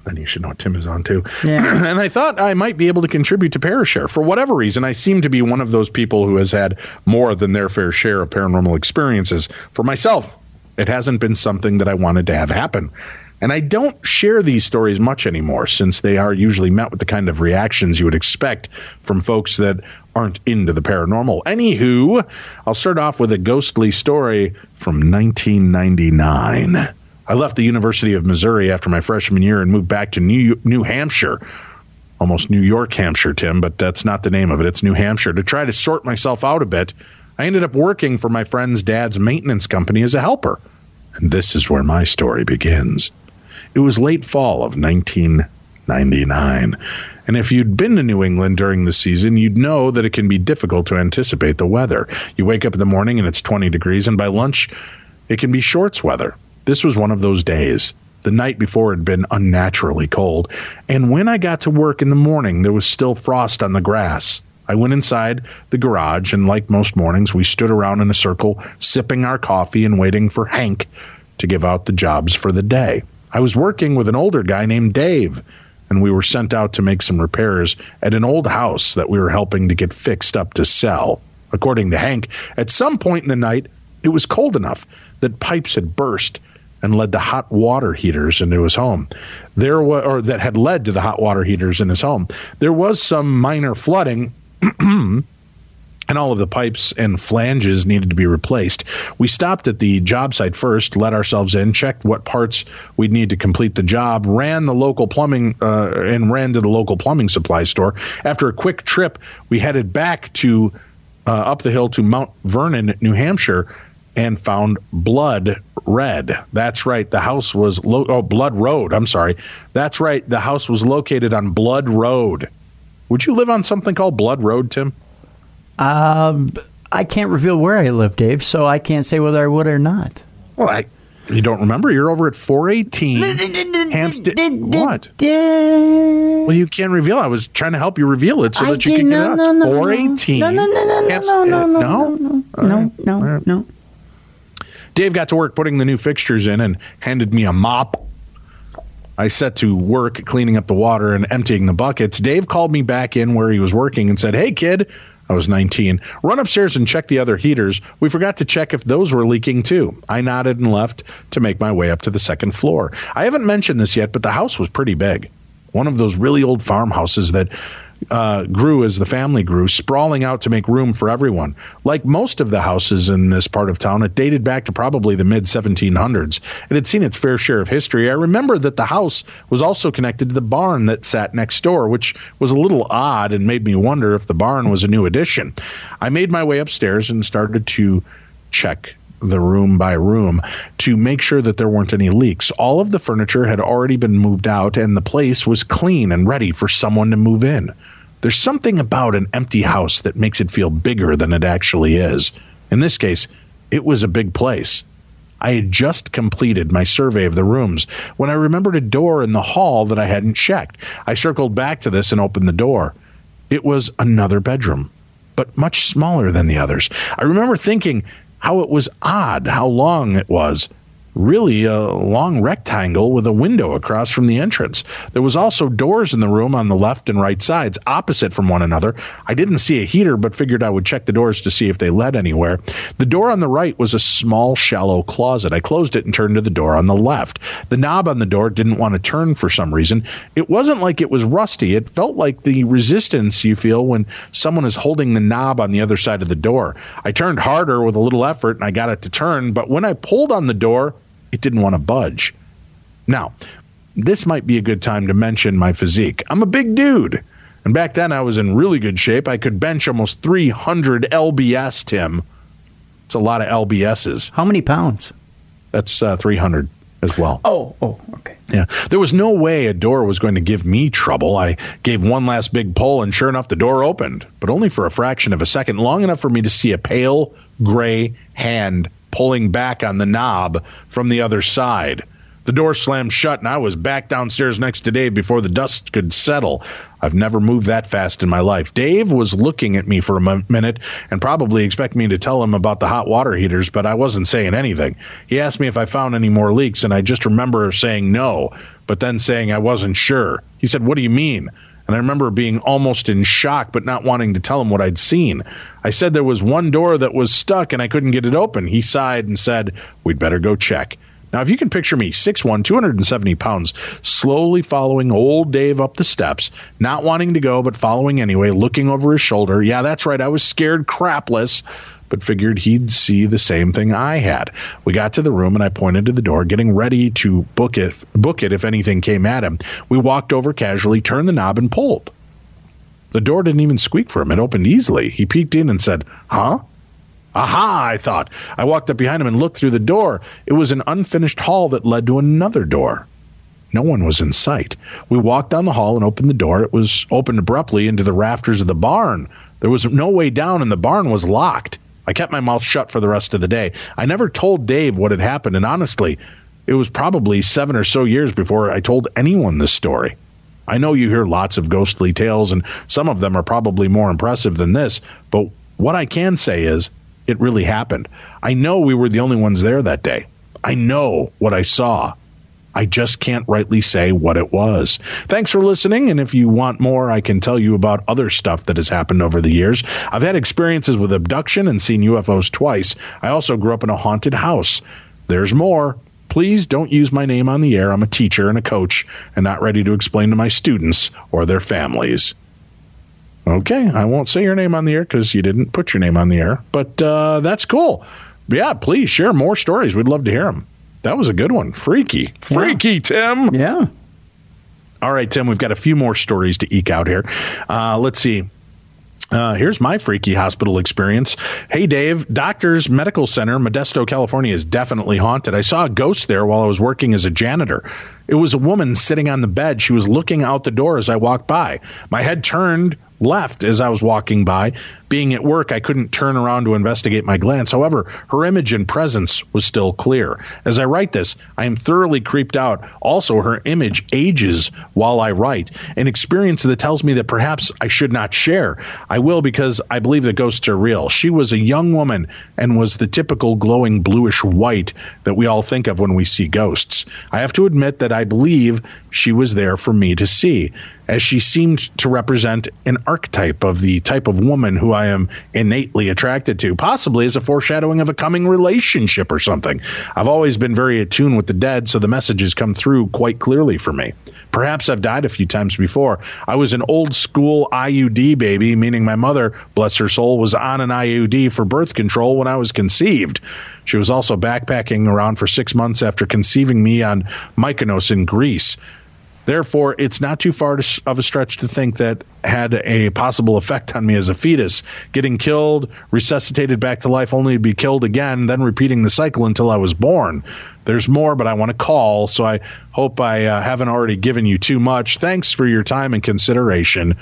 Then you should know what Tim is on, too. Yeah. And I thought I might be able to contribute to Parashare. For whatever reason, I seem to be one of those people who has had more than their fair share of paranormal experiences. For myself, it hasn't been something that I wanted to have happen. And I don't share these stories much anymore, since they are usually met with the kind of reactions you would expect from folks that aren't into the paranormal. Anywho, I'll start off with a ghostly story from 1999. I left the University of Missouri after my freshman year and moved back to New Hampshire. Almost New York, Hampshire, Tim, but that's not the name of it. It's New Hampshire. To try to sort myself out a bit, I ended up working for my friend's dad's maintenance company as a helper. And this is where my story begins. It was late fall of 1999. And if you'd been to New England during the season, you'd know that it can be difficult to anticipate the weather. You wake up in the morning and it's 20 degrees, and by lunch, it can be shorts weather. This was one of those days. The night before had been unnaturally cold, and when I got to work in the morning, there was still frost on the grass. I went inside the garage, and like most mornings, we stood around in a circle, sipping our coffee and waiting for Hank to give out the jobs for the day. I was working with an older guy named Dave, and we were sent out to make some repairs at an old house that we were helping to get fixed up to sell. According to Hank, at some point in the night, it was cold enough that pipes had burst and led to hot water heaters into his home. That had led to the hot water heaters in his home. There was some minor flooding, and and all of the pipes and flanges needed to be replaced. We stopped at the job site first, let ourselves in, checked what parts we'd need to complete the job, ran to the local plumbing supply store. After a quick trip, we headed back to up the hill to Mount Vernon, New Hampshire, and found Blood Red. That's right. The house was Blood Road. I'm sorry. That's right. The house was located on Blood Road. Would you live on something called Blood Road, Tim? I can't reveal where I live, Dave, so I can't say whether I would or not. Well, you don't remember? You're over at 418 Hampstead. What? Well, you can't reveal. I was trying to help you reveal it so that you can get out. 418. No. Dave got to work putting the new fixtures in and handed me a mop. I set to work cleaning up the water and emptying the buckets. Dave called me back in where he was working and said, "Hey, kid," I was 19, "run upstairs and check the other heaters. We forgot to check if those were leaking too." I nodded and left to make my way up to the second floor. I haven't mentioned this yet, but the house was pretty big. One of those really old farmhouses that grew as the family grew, sprawling out to make room for everyone. Like most of the houses in this part of town, it dated back to probably the mid-1700s. It had seen its fair share of history. I remember that the house was also connected to the barn that sat next door, which was a little odd and made me wonder if the barn was a new addition. I made my way upstairs and started to check the room by room to make sure that there weren't any leaks. All of the furniture had already been moved out, and the place was clean and ready for someone to move in. There's something about an empty house that makes it feel bigger than it actually is. In this case, it was a big place. I had just completed my survey of the rooms when I remembered a door in the hall that I hadn't checked. I circled back to this and opened the door. It was another bedroom, but much smaller than the others. I remember thinking how it was odd how long it was. Really a long rectangle with a window across from the entrance. There was also doors in the room on the left and right sides, opposite from one another. I didn't see a heater, but figured I would check the doors to see if they led anywhere. The door on the right was a small, shallow closet. I closed it and turned to the door on the left. The knob on the door didn't want to turn for some reason. It wasn't like it was rusty. It felt like the resistance you feel when someone is holding the knob on the other side of the door. I turned harder with a little effort, and I got it to turn, but when I pulled on the door, it didn't want to budge. Now, this might be a good time to mention my physique. I'm a big dude. And back then I was in really good shape. I could bench almost 300 LBS, Tim. It's a lot of LBSs. How many pounds? That's 300 as well. Oh, okay. Yeah. There was no way a door was going to give me trouble. I gave one last big pull, and sure enough, the door opened, but only for a fraction of a second, long enough for me to see a pale gray hand pulling back on the knob from the other side. The door slammed shut, and I was back downstairs next to Dave before the dust could settle. I've never moved that fast in my life. Dave was looking at me for a minute and probably expected me to tell him about the hot water heaters, but I wasn't saying anything. He asked me if I found any more leaks, and I just remember saying no, but then saying I wasn't sure. He said, "What do you mean?" And I remember being almost in shock, but not wanting to tell him what I'd seen. I said there was one door that was stuck and I couldn't get it open. He sighed and said, "We'd better go check." Now, if you can picture me, 6'1", 270 pounds, slowly following old Dave up the steps, not wanting to go, but following anyway, looking over his shoulder. Yeah, that's right, I was scared crapless, but figured he'd see the same thing I had. We got to the room, and I pointed to the door, getting ready to book it if anything came at him. We walked over casually, turned the knob, and pulled. The door didn't even squeak for him. It opened easily. He peeked in and said, "Huh?" Aha, I thought. I walked up behind him and looked through the door. It was an unfinished hall that led to another door. No one was in sight. We walked down the hall and opened the door. It was opened abruptly into the rafters of the barn. There was no way down, and the barn was locked. I kept my mouth shut for the rest of the day. I never told Dave what had happened, and honestly, it was probably 7 or so years before I told anyone this story. I know you hear lots of ghostly tales, and some of them are probably more impressive than this, but what I can say is it really happened. I know we were the only ones there that day. I know what I saw. I just can't rightly say what it was. Thanks for listening, and if you want more, I can tell you about other stuff that has happened over the years. I've had experiences with abduction and seen UFOs twice. I also grew up in a haunted house. There's more. Please don't use my name on the air. I'm a teacher and a coach and not ready to explain to my students or their families. Okay, I won't say your name on the air because you didn't put your name on the air, but that's cool. Yeah, please share more stories. We'd love to hear them. That was a good one. Freaky, Tim. Yeah. All right, Tim, we've got a few more stories to eke out here. Let's see. Here's my freaky hospital experience. Hey, Dave, Doctors Medical Center, Modesto, California is definitely haunted. I saw a ghost there while I was working as a janitor. It was a woman sitting on the bed. She was looking out the door as I walked by. My head turned left as I was walking by. Being at work, I couldn't turn around to investigate my glance. However, her image and presence was still clear. As I write this, I am thoroughly creeped out. Also, her image ages while I write, an experience that tells me that perhaps I should not share. I will because I believe that ghosts are real. She was a young woman and was the typical glowing bluish white that we all think of when we see ghosts. I have to admit that I believe she was there for me to see, as she seemed to represent an archetype of the type of woman who I am innately attracted to, possibly as a foreshadowing of a coming relationship or something. I've always been very attuned with the dead, so the messages come through quite clearly for me. Perhaps I've died a few times before. I was an old school IUD baby, meaning my mother, bless her soul, was on an IUD for birth control when I was conceived. She was also backpacking around for 6 months after conceiving me on Mykonos in Greece. Therefore, it's not too far of a stretch to think that had a possible effect on me as a fetus, getting killed, resuscitated back to life only to be killed again, then repeating the cycle until I was born. There's more, but I want to call, so I hope I haven't already given you too much. Thanks for your time and consideration.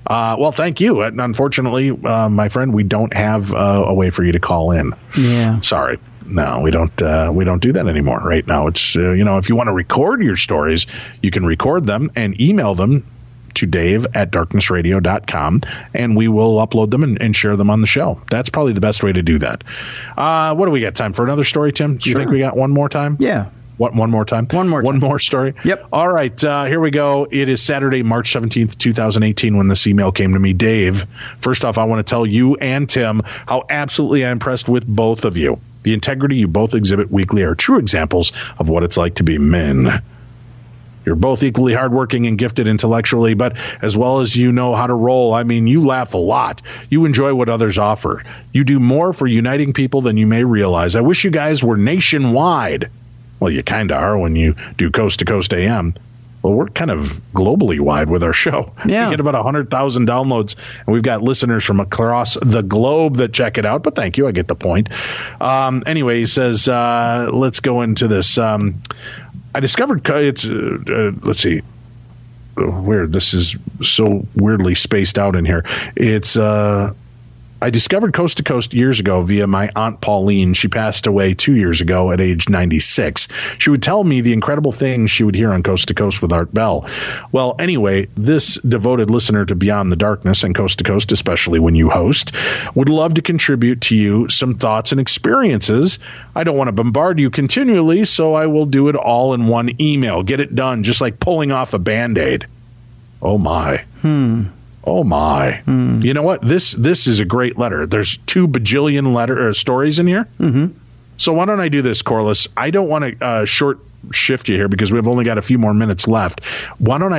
Well, thank you. Unfortunately, my friend, we don't have a way for you to call in. Yeah. Sorry. No, we don't do that anymore right now. It's, if you want to record your stories, you can record them and email them to dave@darknessradio.com, and we will upload them and share them on the show. That's probably the best way to do that. What do we got? Time for another story, Tim? Do you think we got one more time? Yeah. What, one more time? One more story? Yep. All right, here we go. It is Saturday, March 17th, 2018, when this email came to me. Dave, first off, I want to tell you and Tim how absolutely I'm impressed with both of you. The integrity you both exhibit weekly are true examples of what it's like to be men. You're both equally hardworking and gifted intellectually, but as well as you know how to roll, I mean, you laugh a lot. You enjoy what others offer. You do more for uniting people than you may realize. I wish you guys were nationwide. Well, you kind of are when you do Coast to Coast AM. Well, we're kind of globally wide with our show. Yeah. We get about 100,000 downloads, and we've got listeners from across the globe that check it out. But thank you. I get the point. Anyway, he says, let's go into this. I discovered it's, let's see, weird. This is so weirdly spaced out in here. It's, I discovered Coast to Coast years ago via my Aunt Pauline. She passed away 2 years ago at age 96. She would tell me the incredible things she would hear on Coast to Coast with Art Bell. Well, anyway, this devoted listener to Beyond the Darkness and Coast to Coast, especially when you host, would love to contribute to you some thoughts and experiences. I don't want to bombard you continually, so I will do it all in one email. Get it done, just like pulling off a Band-Aid. Oh, my. Oh, my. You know what? This is a great letter. There's 2 bajillion stories in here. Mm-hmm. So why don't I do this, Corliss? I don't want to short shift you here because we've only got a few more minutes left. Why don't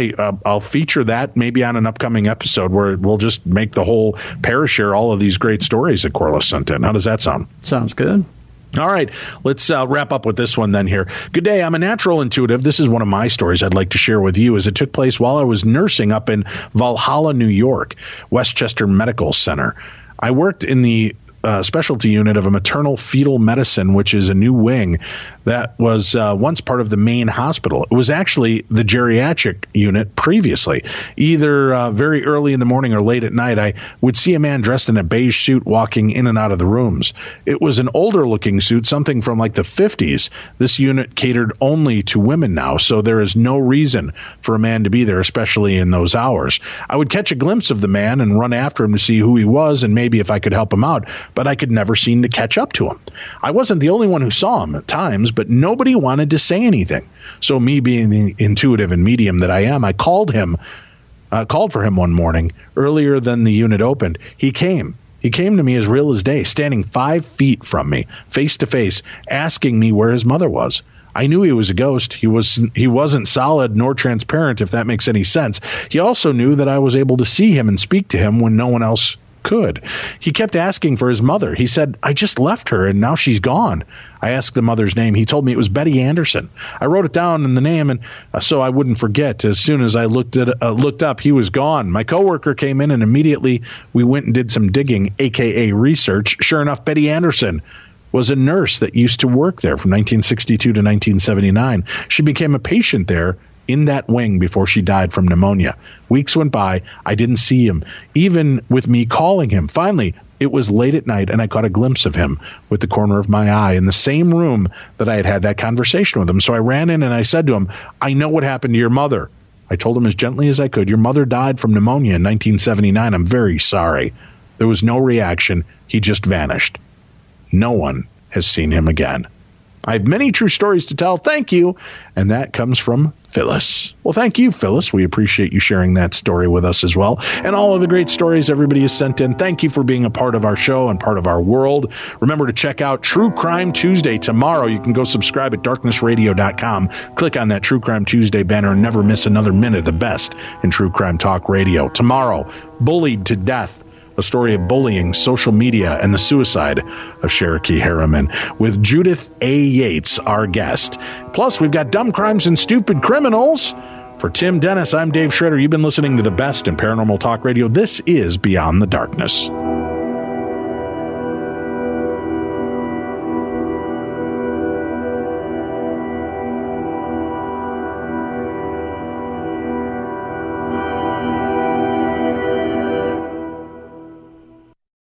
I'll feature that maybe on an upcoming episode where we'll just make the whole Parashare all of these great stories that Corliss sent in. How does that sound? Sounds good. All right, let's wrap up with this one then here. Good day. I'm a natural intuitive. This is one of my stories I'd like to share with you as it took place while I was nursing up in Valhalla, New York, Westchester Medical Center. I worked in the specialty unit of a maternal fetal medicine, which is a new wing that was once part of the main hospital. It was actually the geriatric unit previously. Either very early in the morning or late at night, I would see a man dressed in a beige suit walking in and out of the rooms. It was an older-looking suit, something from like the 50s. This unit catered only to women now, so there is no reason for a man to be there, especially in those hours. I would catch a glimpse of the man and run after him to see who he was and maybe if I could help him out, but I could never seem to catch up to him. I wasn't the only one who saw him at times, but nobody wanted to say anything. So me being the intuitive and medium that I am, I called for him one morning earlier than the unit opened. He came to me as real as day, standing 5 feet from me, face to face, asking me where his mother was. I knew he was a ghost. He wasn't solid nor transparent, if that makes any sense. He also knew that I was able to see him and speak to him when no one else could. He kept asking for his mother. He said, I just left her and now she's gone. I asked the mother's name. He told me it was Betty Anderson. I wrote it down in the name and so I wouldn't forget. As soon as I looked up, he was gone. My coworker came in and immediately we went and did some digging, aka research. Sure enough, Betty Anderson was a nurse that used to work there from 1962 to 1979. She became a patient there in that wing before she died from pneumonia. Weeks went by. I didn't see him, even with me calling him. Finally, it was late at night, and I caught a glimpse of him with the corner of my eye in the same room that I had had that conversation with him. So I ran in and I said to him, I know what happened to your mother. I told him as gently as I could, your mother died from pneumonia in 1979. I'm very sorry. There was no reaction. He just vanished. No one has seen him again. I have many true stories to tell. Thank you. And that comes from Phyllis. Well, thank you, Phyllis. We appreciate you sharing that story with us as well. And all of the great stories everybody has sent in. Thank you for being a part of our show and part of our world. Remember to check out True Crime Tuesday tomorrow. You can go subscribe at darknessradio.com. Click on that True Crime Tuesday banner and never miss another minute of the best in True Crime Talk Radio. Tomorrow, Bullied to Death. A story of bullying, social media, and the suicide of Cherokee Harriman, with Judith A. Yates, our guest. Plus, we've got Dumb Crimes and Stupid Criminals. For Tim Dennis, I'm Dave Schroeder. You've been listening to the best in Paranormal Talk Radio. This is Beyond the Darkness.